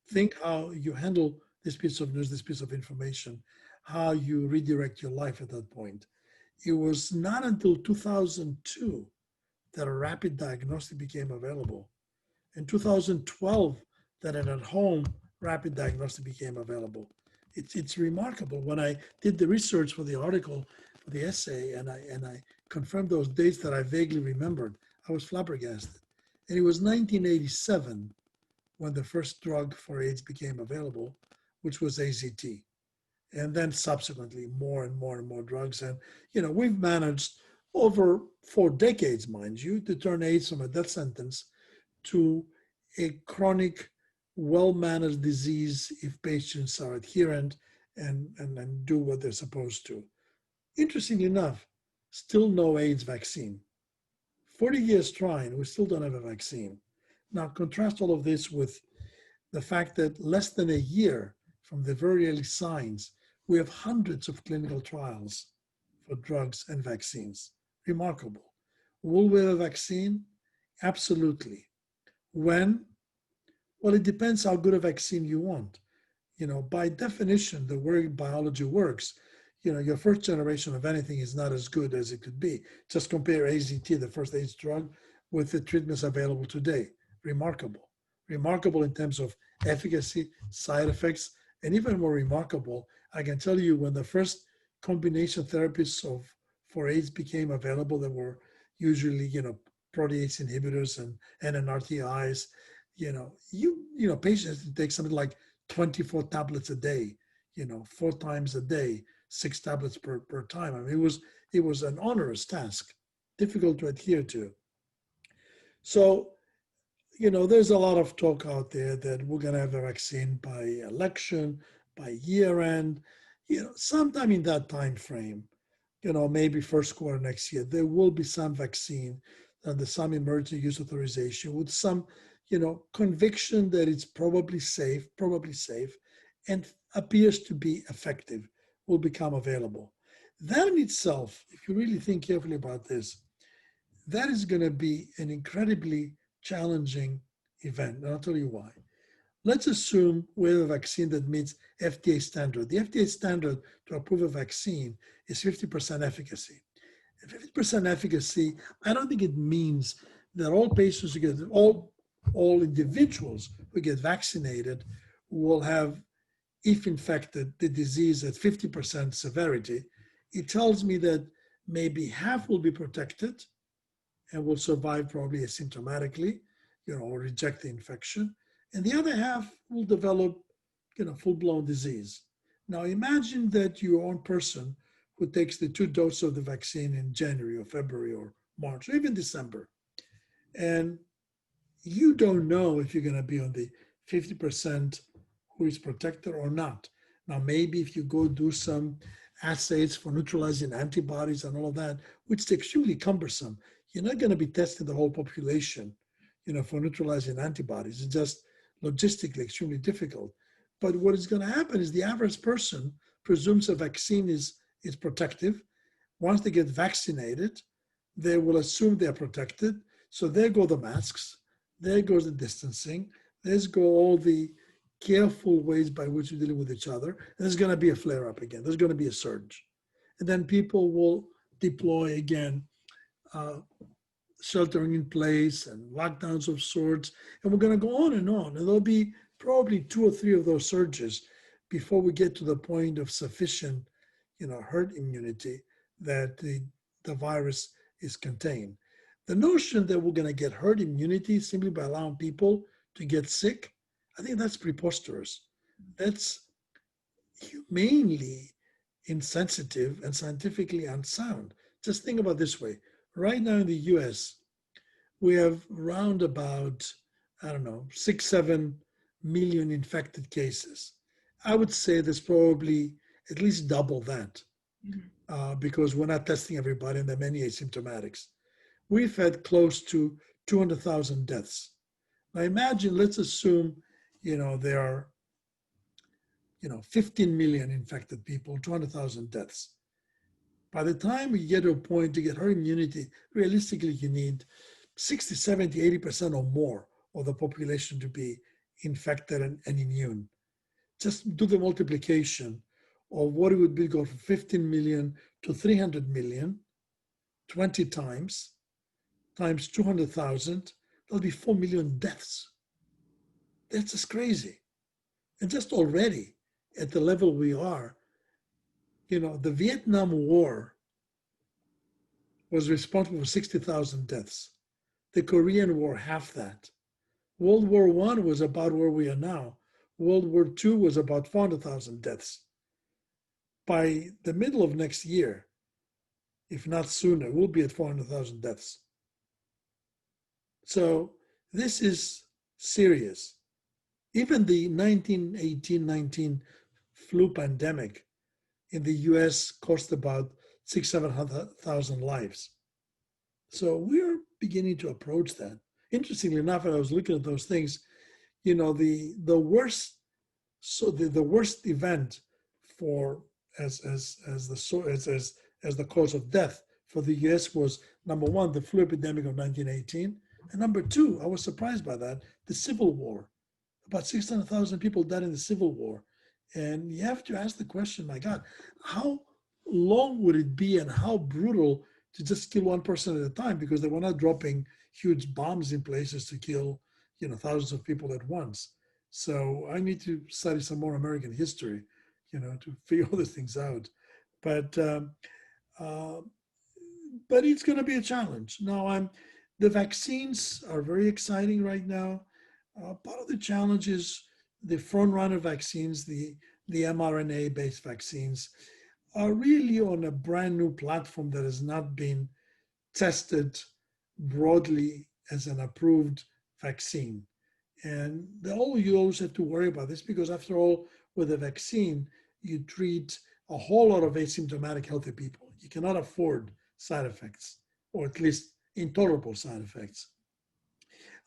Think how you handle this piece of news, this piece of information, how you redirect your life at that point. It was not until 2002 that a rapid diagnostic became available. In 2012, that an at-home rapid diagnostic became available. It's remarkable. When I did the research for the article, for the essay, and I confirmed those dates that I vaguely remembered, I was flabbergasted. And it was 1987 when the first drug for AIDS became available, which was AZT. And then subsequently more and more and more drugs. And, we've managed over 4 decades, mind you, to turn AIDS from a death sentence to a chronic, well-managed disease if patients are adherent and do what they're supposed to. Interestingly enough, still no AIDS vaccine. 40 years trying, we still don't have a vaccine. Now, contrast all of this with the fact that less than a year from the very early signs, we have hundreds of clinical trials for drugs and vaccines. Remarkable. Will we have a vaccine? Absolutely. When? Well, it depends how good a vaccine you want. By definition, the way biology works, your first generation of anything is not as good as it could be. Just compare AZT, the first AIDS drug, with the treatments available today. Remarkable. Remarkable in terms of efficacy, side effects, and even more remarkable, I can tell you when the first combination therapies for AIDS became available, there were usually, protease inhibitors and NRTIs, patients take something like 24 tablets a day, 4 times a day, 6 tablets per time. I mean, it was an onerous task, difficult to adhere to. So, there's a lot of talk out there that we're going to have a vaccine by election, by year end, sometime in that time frame, maybe first quarter next year, there will be some vaccine under some emergency use authorization with some, conviction that it's probably safe, and appears to be effective, will become available. That in itself, if you really think carefully about this, that is going to be an incredibly challenging event, and I'll tell you why. Let's assume we have a vaccine that meets FDA standard. The FDA standard to approve a vaccine is 50% efficacy. And 50% efficacy, I don't think it means that all patients who get, all individuals who get vaccinated will have, if infected, the disease at 50% severity. It tells me that maybe half will be protected and will survive probably asymptomatically, or reject the infection. And the other half will develop, full-blown disease. Now imagine that your own person who takes the 2 doses of the vaccine in January or February or March or even December, and you don't know if you're going to be on the 50% who is protected or not. Now maybe if you go do some assays for neutralizing antibodies and all of that, which is extremely cumbersome, you're not going to be testing the whole population, for neutralizing antibodies. It's just logistically extremely difficult. But what is going to happen is the average person presumes a vaccine is protective. Once they get vaccinated, they will assume they're protected. So there go the masks, there goes the distancing, there's go all the careful ways by which we're dealing with each other. And there's going to be a flare-up again. There's going to be a surge. And then people will deploy again, sheltering in place and lockdowns of sorts. And we're going to go on. And there'll be probably 2 or 3 of those surges before we get to the point of sufficient, herd immunity that the virus is contained. The notion that we're going to get herd immunity simply by allowing people to get sick, I think that's preposterous. That's humanely insensitive and scientifically unsound. Just think about it this way. Right now in the US, we have round about I don't know, 6, 7 million infected cases. I would say there's probably at least double that because we're not testing everybody and there are many asymptomatics. We've had close to 200,000 deaths. Now imagine, let's assume, there are, 15 million infected people, 200,000 deaths. By the time we get to a point to get herd immunity, realistically, you need 60, 70, 80% or more of the population to be infected and immune. Just do the multiplication of what it would be, go from 15 million to 300 million, 20 times 200,000, that'll be 4 million deaths. That's just crazy. And just already at the level we are, the Vietnam War was responsible for 60,000 deaths. The Korean War, half that. World War I was about where we are now. World War II was about 400,000 deaths. By the middle of next year, if not sooner, we'll be at 400,000 deaths. So this is serious. Even the 1918-19 flu pandemic in the US cost about 600,000 lives. So we're beginning to approach that. Interestingly enough, when I was looking at those things, the worst event for as the cause of death for the US was, number one, the flu epidemic of 1918, and number two, I was surprised by that, the Civil War. About 600,000 people died in the Civil War. And you have to ask the question, my God, how long would it be and how brutal to just kill one person at a time, because they were not dropping huge bombs in places to kill, thousands of people at once. So I need to study some more American history, to figure all these things out. But it's going to be a challenge. Now, the vaccines are very exciting right now. Part of the challenge is the front-runner vaccines, the mRNA-based vaccines, are really on a brand new platform that has not been tested broadly as an approved vaccine. And you always have to worry about this because, after all, with a vaccine, you treat a whole lot of asymptomatic healthy people. You cannot afford side effects, or at least intolerable side effects.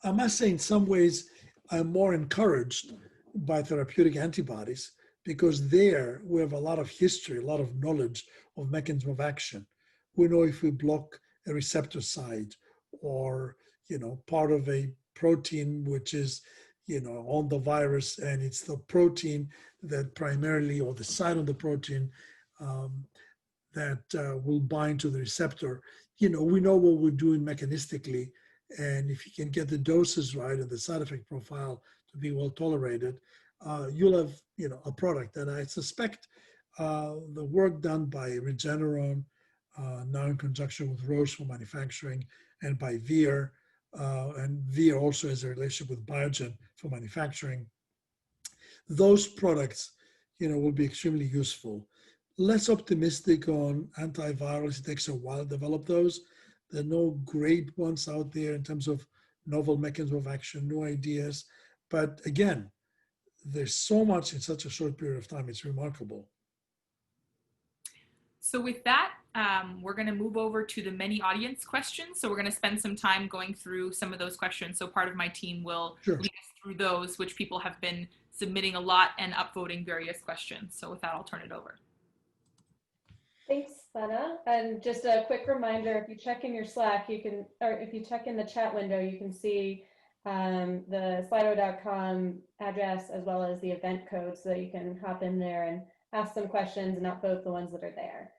I must say, in some ways, I'm more encouraged by therapeutic antibodies because there we have a lot of history, a lot of knowledge of mechanism of action. We know if we block a receptor site or, part of a protein which is, on the virus, and it's the protein that primarily, or the site of the protein that will bind to the receptor. We know what we're doing mechanistically, and if you can get the doses right and the side effect profile to be well tolerated, you'll have, a product. And I suspect the work done by Regeneron, now in conjunction with Roche for manufacturing, and by Vir, and Vir also has a relationship with Biogen for manufacturing. Those products, will be extremely useful. Less optimistic on antivirals. It takes a while to develop those. There are no great ones out there in terms of novel mechanism of action, new ideas. But again, there's so much in such a short period of time. It's remarkable. So with that, we're going to move over to the many audience questions. So we're going to spend some time going through some of those questions. So part of my team will lead us through those, which people have been submitting a lot and upvoting various questions. So with that, I'll turn it over. Thanks, Lena. And just a quick reminder, if you check in your Slack, or if you check in the chat window, you can see the slido.com address as well as the event code, so that you can hop in there and ask some questions and upvote the ones that are there.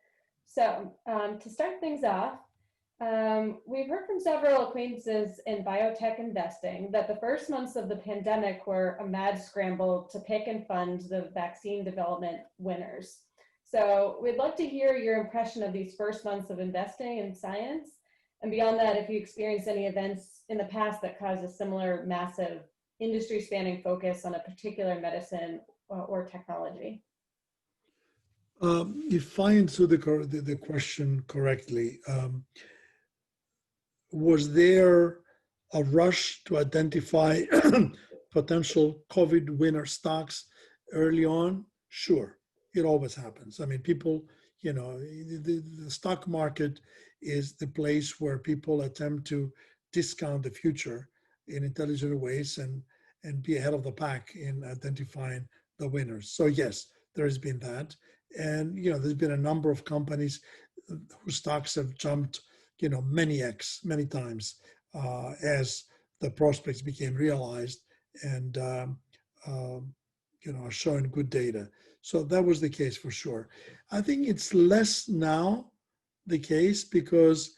So to start things off, we've heard from several acquaintances in biotech investing that the first months of the pandemic were a mad scramble to pick and fund the vaccine development winners. So we'd love to hear your impression of these first months of investing in science. And beyond that, if you experienced any events in the past that caused a similar massive industry spanning focus on a particular medicine or technology. If I answer the question correctly, was there a rush to identify potential COVID winner stocks early on? Sure, it always happens. I mean, people, the stock market is the place where people attempt to discount the future in intelligent ways and be ahead of the pack in identifying the winners. So yes, there has been that. And, there's been a number of companies whose stocks have jumped, many times as the prospects became realized and, are showing good data. So that was the case for sure. I think it's less now the case because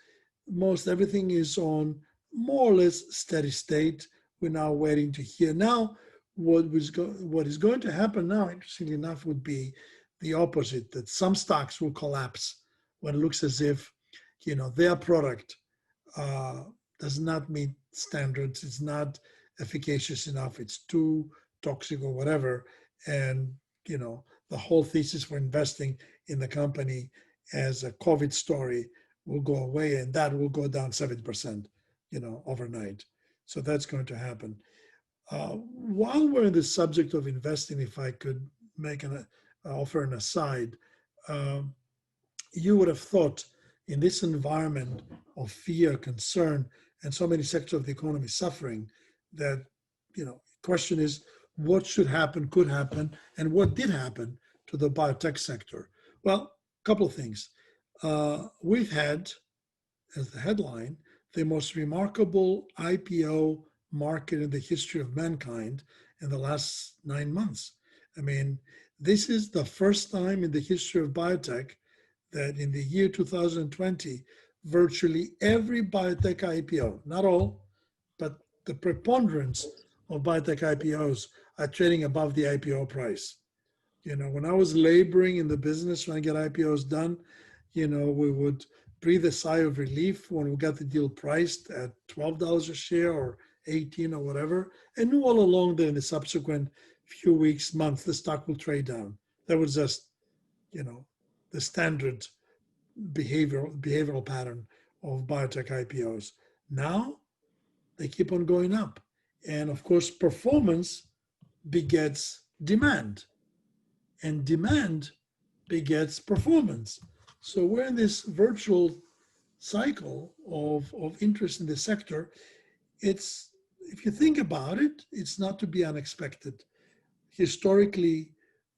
most everything is on more or less steady state. We're now waiting to hear. Now, what is going to happen now, interestingly enough, would be the opposite, that some stocks will collapse when it looks as if, their product does not meet standards, it's not efficacious enough, it's too toxic or whatever. And, the whole thesis for investing in the company as a COVID story will go away, and that will go down 7%, overnight. So that's going to happen. While we're in the subject of investing, if I could make offer an aside, you would have thought in this environment of fear, concern, and so many sectors of the economy suffering, that, question is, what should happen, could happen, and what did happen to the biotech sector? Well, a couple of things. We've had, as the headline, the most remarkable IPO market in the history of mankind in the last 9 months. I mean, this is the first time in the history of biotech that in the year 2020, virtually every biotech IPO, not all, but the preponderance of biotech IPOs are trading above the IPO price. When I was laboring in the business trying to get IPOs done, we would breathe a sigh of relief when we got the deal priced at $12 a share or 18 or whatever, and knew all along that in the subsequent few weeks, months, the stock will trade down. That was just, the standard behavioral pattern of biotech IPOs. Now, they keep on going up. And of course, performance begets demand, and demand begets performance. So we're in this virtual cycle of interest in the sector. It's, if you think about it, it's not to be unexpected. Historically,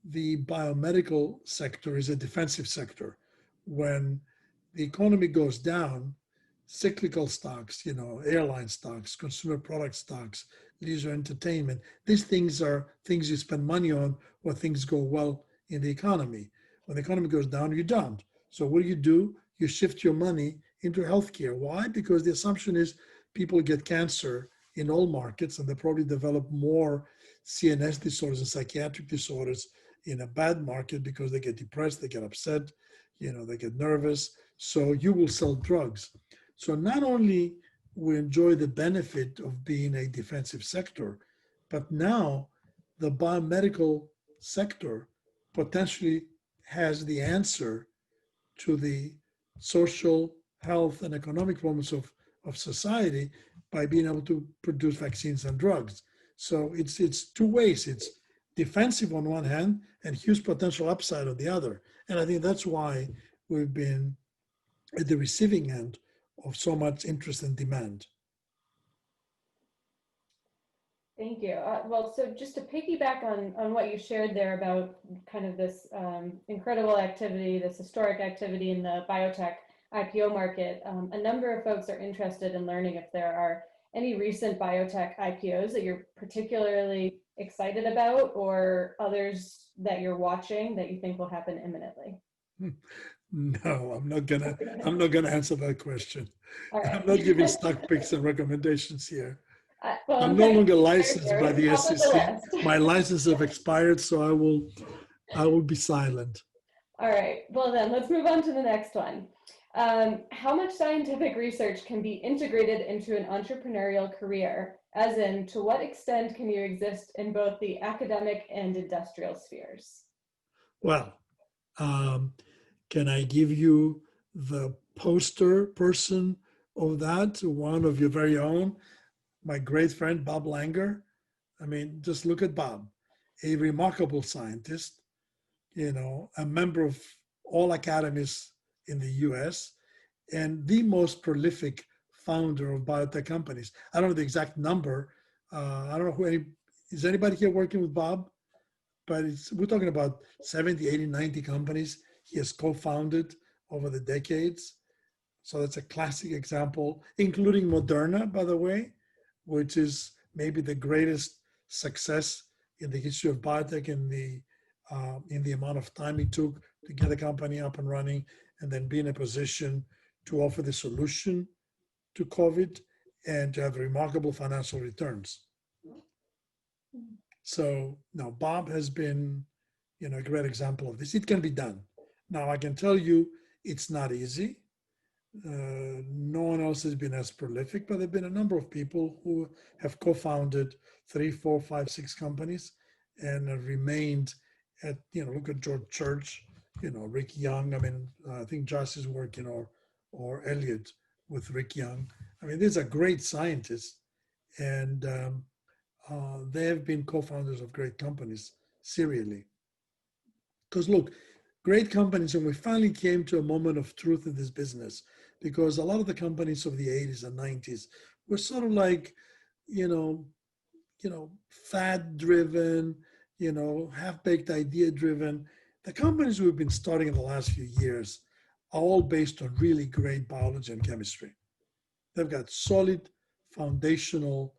the biomedical sector is a defensive sector. When the economy goes down, cyclical stocks, airline stocks, consumer product stocks, leisure entertainment, these things are things you spend money on when things go well in the economy. When the economy goes down, you don't. So what do? You shift your money into healthcare. Why? Because the assumption is people get cancer in all markets, and they probably develop more CNS disorders and psychiatric disorders in a bad market because they get depressed, they get upset, they get nervous. So you will sell drugs. So not only we enjoy the benefit of being a defensive sector, but now the biomedical sector potentially has the answer to the social, health, and economic problems of society by being able to produce vaccines and drugs. So it's two ways. It's defensive on one hand and huge potential upside on the other. And I think that's why we've been at the receiving end of so much interest and demand. Thank you. Well, so just to piggyback on what you shared there about kind of this incredible activity, this historic activity in the biotech IPO market, a number of folks are interested in learning if there are any recent biotech IPOs that you're particularly excited about, or others that you're watching that you think will happen imminently. No, I'm not gonna answer that question. Right. I'm not giving stock picks and recommendations here. Well, I'm no longer licensed by the SEC. My license have expired, so I will be silent. All right. Well, then let's move on to the next one. How much scientific research can be integrated into an entrepreneurial career? As in, to what extent can you exist in both the academic and industrial spheres? Well, can I give you the poster person of that, one of your very own? my great friend, Bob Langer. I mean, just look at Bob, a remarkable scientist, a member of all academies in the US, and the most prolific founder of biotech companies. I don't know the exact number. I don't know is anybody here working with Bob? But we're talking about 70, 80, 90 companies he has co-founded over the decades. So that's a classic example, including Moderna, by the way, which is maybe the greatest success in the history of biotech in the amount of time it took to get a company up and running and then be in a position to offer the solution to COVID and to have remarkable financial returns. So now Bob has been, a great example of this. It can be done. Now I can tell you it's not easy. No one else has been as prolific, but there have been a number of people who have co-founded 3, 4, 5, 6 companies and have remained at, look at George Church, Rick Young. I mean, I think Josh is working or Elliot with Rick Young. I mean, these are great scientists and they have been co-founders of great companies serially. Because look, great companies, and we finally came to a moment of truth in this business, because a lot of the companies of the 80s and 90s were sort of like, fad-driven, half-baked idea-driven. The companies we've been starting in the last few years are all based on really great biology and chemistry. They've got solid foundational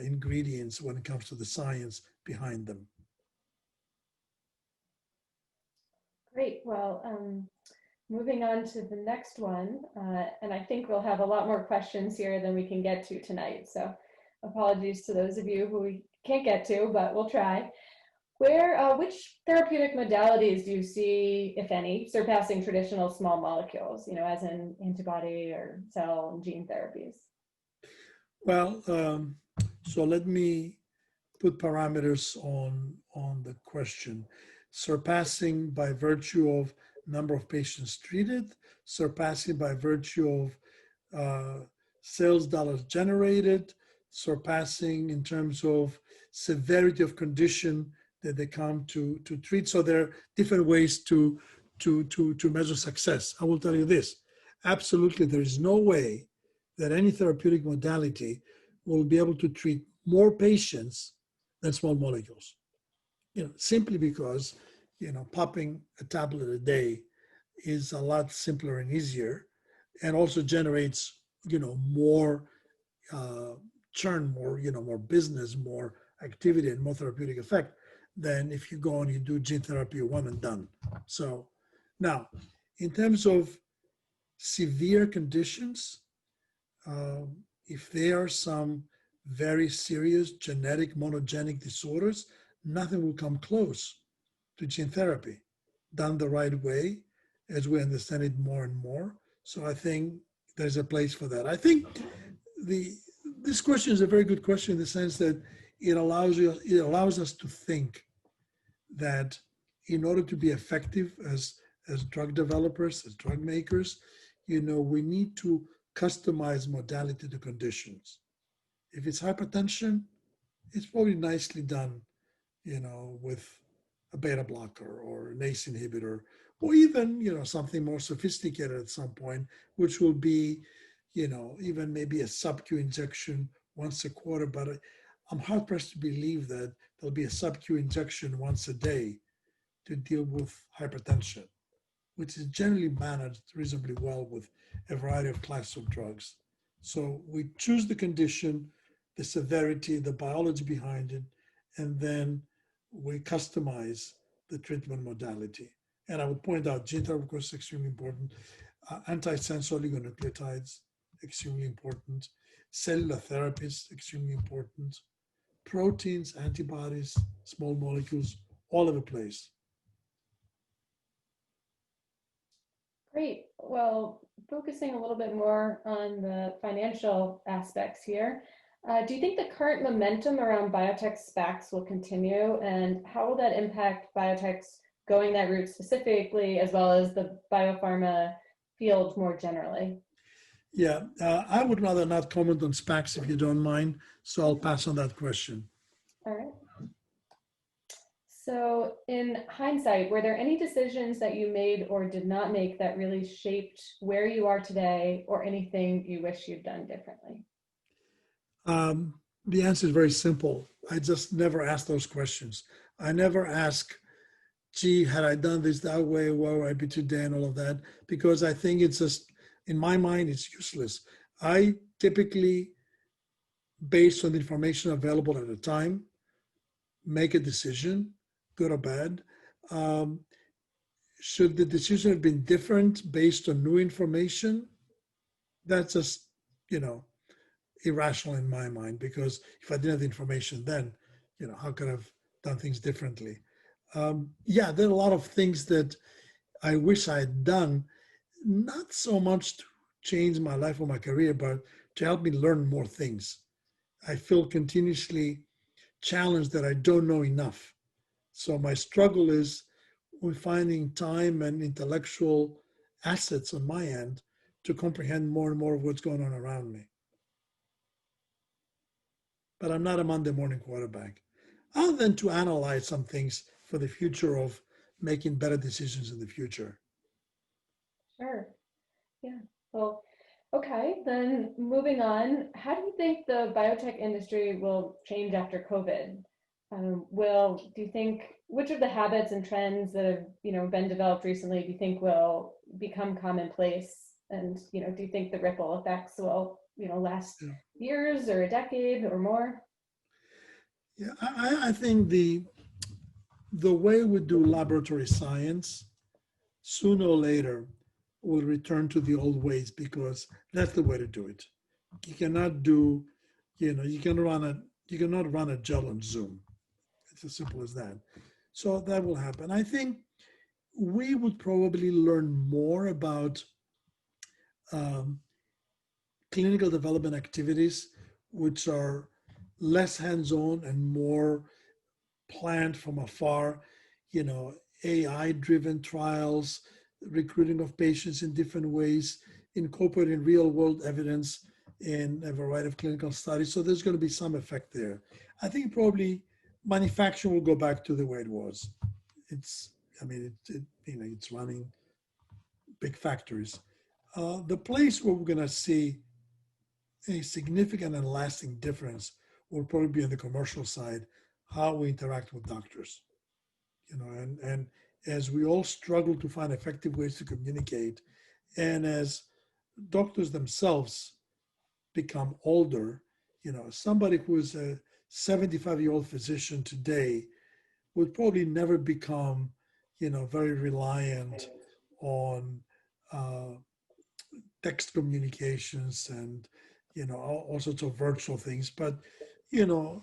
ingredients when it comes to the science behind them. Great. Well, moving on to the next one, and I think we'll have a lot more questions here than we can get to tonight. So apologies to those of you who we can't get to, but we'll try. Which therapeutic modalities do you see, if any, surpassing traditional small molecules, as in antibody or cell and gene therapies? Well, so let me put parameters on the question. Surpassing by virtue of number of patients treated, surpassing by virtue of sales dollars generated, surpassing in terms of severity of condition that they come to treat. So there are different ways to measure success. I will tell you this, absolutely there is no way that any therapeutic modality will be able to treat more patients than small molecules. Simply because, popping a tablet a day is a lot simpler and easier, and also generates, more churn, more business, more activity, and more therapeutic effect than if you go and you do gene therapy one and done. So now, in terms of severe conditions, if there are some very serious genetic monogenic disorders, nothing will come close to gene therapy done the right way, as we understand it more and more. So I think there's a place for that. I think this question is a very good question in the sense that it allows us to think that in order to be effective as drug developers, as drug makers, we need to customize modality to conditions. If it's hypertension, it's probably nicely done, with a beta blocker or an ACE inhibitor, or even, something more sophisticated at some point, which will be, even maybe a sub-Q injection once a quarter. But I'm hard pressed to believe that there'll be a sub-Q injection once a day to deal with hypertension, which is generally managed reasonably well with a variety of classes of drugs. So we choose the condition, the severity, the biology behind it, and then we customize the treatment modality. And I would point out gene therapy, of course, is extremely important. Antisense oligonucleotides, extremely important. Cellular therapies, extremely important. Proteins, antibodies, small molecules, all over the place. Great. Well, focusing a little bit more on the financial aspects here, do you think the current momentum around biotech SPACs will continue, and how will that impact biotechs going that route specifically, as well as the biopharma field more generally? Yeah, I would rather not comment on SPACs if you don't mind, so I'll pass on that question. All right. So in hindsight, were there any decisions that you made or did not make that really shaped where you are today, or anything you wish you'd done differently? The answer is very simple. I just never ask those questions. I never ask, gee, had I done this that way, where would I be today, and all of that, because I think it's just, in my mind, it's useless. I typically, based on the information available at the time, make a decision, good or bad. Should the decision have been different based on new information? That's just, irrational in my mind, because if I didn't have the information then, how could I have done things differently? Yeah, there are a lot of things that I wish I had done, not so much to change my life or my career, but to help me learn more things. I feel continuously challenged that I don't know enough. So my struggle is with finding time and intellectual assets on my end to comprehend more and more of what's going on around me. But I'm not a Monday morning quarterback, other than to analyze some things for the future of making better decisions in the future. Sure. Yeah. Well, okay, then moving on, how do you think the biotech industry will change after COVID? Do you think, which of the habits and trends that have, been developed recently, do you think will become commonplace? And, do you think the ripple effects will, last years or a decade or more? Yeah, I think the way we do laboratory science, sooner or later, will return to the old ways, because that's the way to do it. You cannot do, you cannot run a gel on Zoom. It's as simple as that. So that will happen. I think we would probably learn more about clinical development activities, which are less hands-on and more planned from afar, AI-driven trials, recruiting of patients in different ways, incorporating real-world evidence in a variety of clinical studies. So there's going to be some effect there. I think probably manufacturing will go back to the way it was. It's running big factories. The place where we're going to see a significant and lasting difference will probably be on the commercial side, how we interact with doctors. And as we all struggle to find effective ways to communicate, and as doctors themselves become older, somebody who is a 75-year-old physician today would probably never become, very reliant on text communications and, all sorts of virtual things. But, a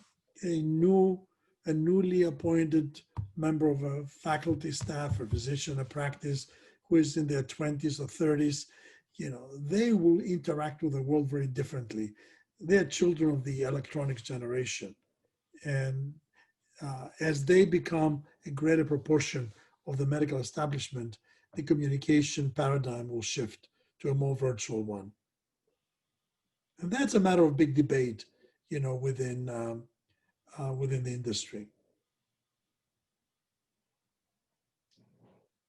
newly appointed member of a faculty staff or physician, a practice, who is in their 20s or 30s, they will interact with the world very differently. They're children of the electronics generation. And as they become a greater proportion of the medical establishment, the communication paradigm will shift to a more virtual one. And that's a matter of big debate, within the industry.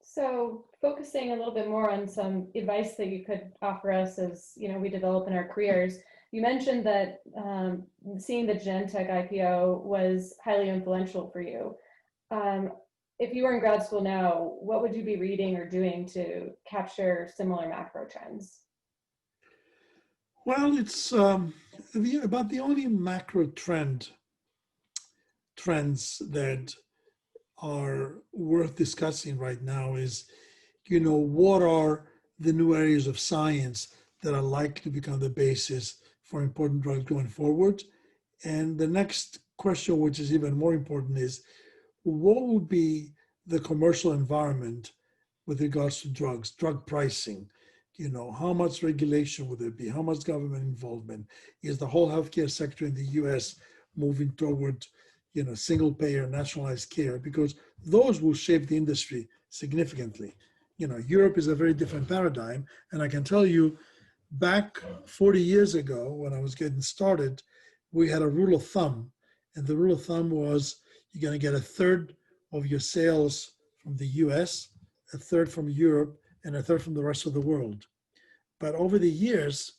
So focusing a little bit more on some advice that you could offer us as, we develop in our careers, you mentioned that seeing the Genentech IPO was highly influential for you. If you were in grad school now, what would you be reading or doing to capture similar macro trends? Well, it's about the only macro trends that are worth discussing right now is, what are the new areas of science that are likely to become the basis for important drugs going forward? And the next question, which is even more important, is what will be the commercial environment with regards to drugs, drug pricing? How much regulation would there be? How much government involvement? Is the whole healthcare sector in the US moving toward, single payer, nationalized care? Because those will shape the industry significantly. Europe is a very different paradigm. And I can tell you back 40 years ago, when I was getting started, we had a rule of thumb. And the rule of thumb was you're going to get a third of your sales from the US, a third from Europe, and a third from the rest of the world. But over the years,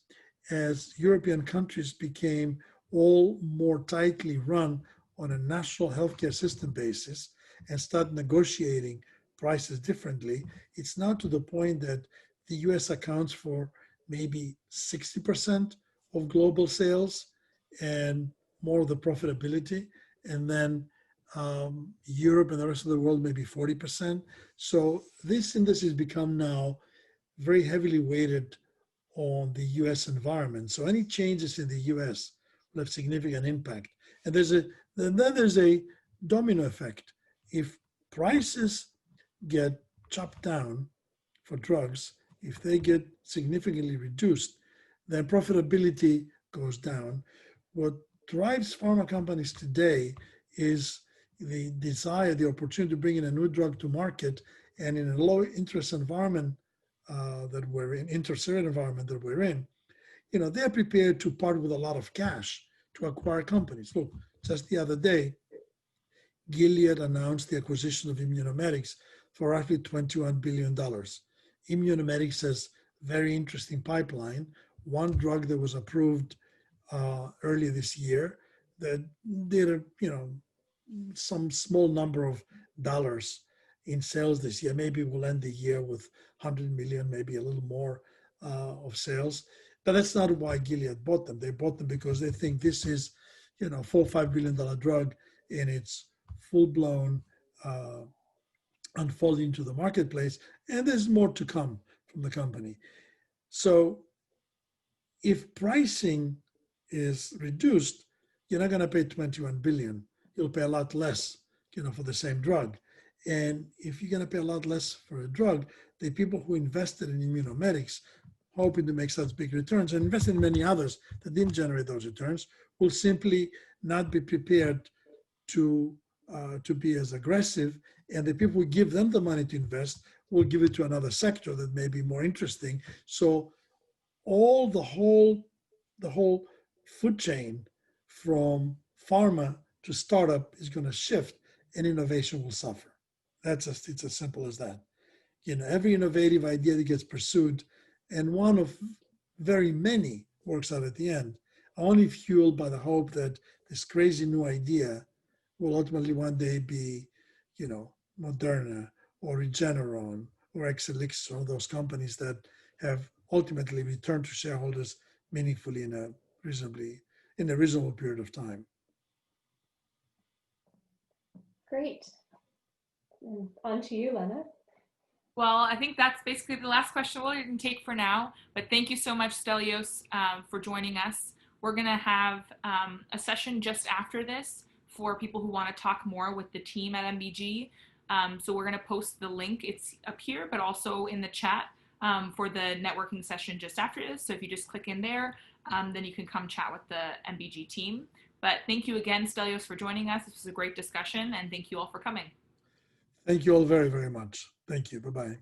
as European countries became all more tightly run on a national healthcare system basis and start negotiating prices differently, it's now to the point that the US accounts for maybe 60% of global sales and more of the profitability. And then Europe and the rest of the world, maybe 40%. So this industry has become now very heavily weighted on the US environment. So any changes in the US will have significant impact. And then there's a domino effect. If prices get chopped down for drugs, if they get significantly reduced, then profitability goes down. What drives pharma companies today is the desire, the opportunity to bring in a new drug to market, and in a low interest environment that we're in, interest rate environment that we're in, they're prepared to part with a lot of cash to acquire companies. Look, just the other day, Gilead announced the acquisition of Immunomedics for roughly $21 billion. Immunomedics has very interesting pipeline. One drug that was approved earlier this year that did some small number of dollars in sales this year. Maybe we'll end the year with 100 million, maybe a little more of sales. But that's not why Gilead bought them. They bought them because they think this is, $4 or $5 billion drug, and it's full-blown unfolding to the marketplace, and there's more to come from the company. So if pricing is reduced, you're not going to pay 21 billion. You'll pay a lot less, for the same drug. And if you're going to pay a lot less for a drug, the people who invested in Immunomedics, hoping to make such big returns, and invested in many others that didn't generate those returns, will simply not be prepared to be as aggressive. And the people who give them the money to invest will give it to another sector that may be more interesting. So the whole food chain from pharma to startup is going to shift, and innovation will suffer. It's as simple as that. Every innovative idea that gets pursued, and one of very many works out at the end, only fueled by the hope that this crazy new idea will ultimately one day be, Moderna or Regeneron or Exelixis, or those companies that have ultimately returned to shareholders meaningfully in a reasonable period of time. Great. And on to you, Lena. Well, I think that's basically the last question we can take for now. But thank you so much, Stelios, for joining us. We're going to have a session just after this for people who want to talk more with the team at MBG. So we're going to post the link. It's up here, but also in the chat for the networking session just after this. So if you just click in there, then you can come chat with the MBG team. But thank you again, Stelios, for joining us. This was a great discussion, and thank you all for coming. Thank you all very, very much. Thank you. Bye-bye.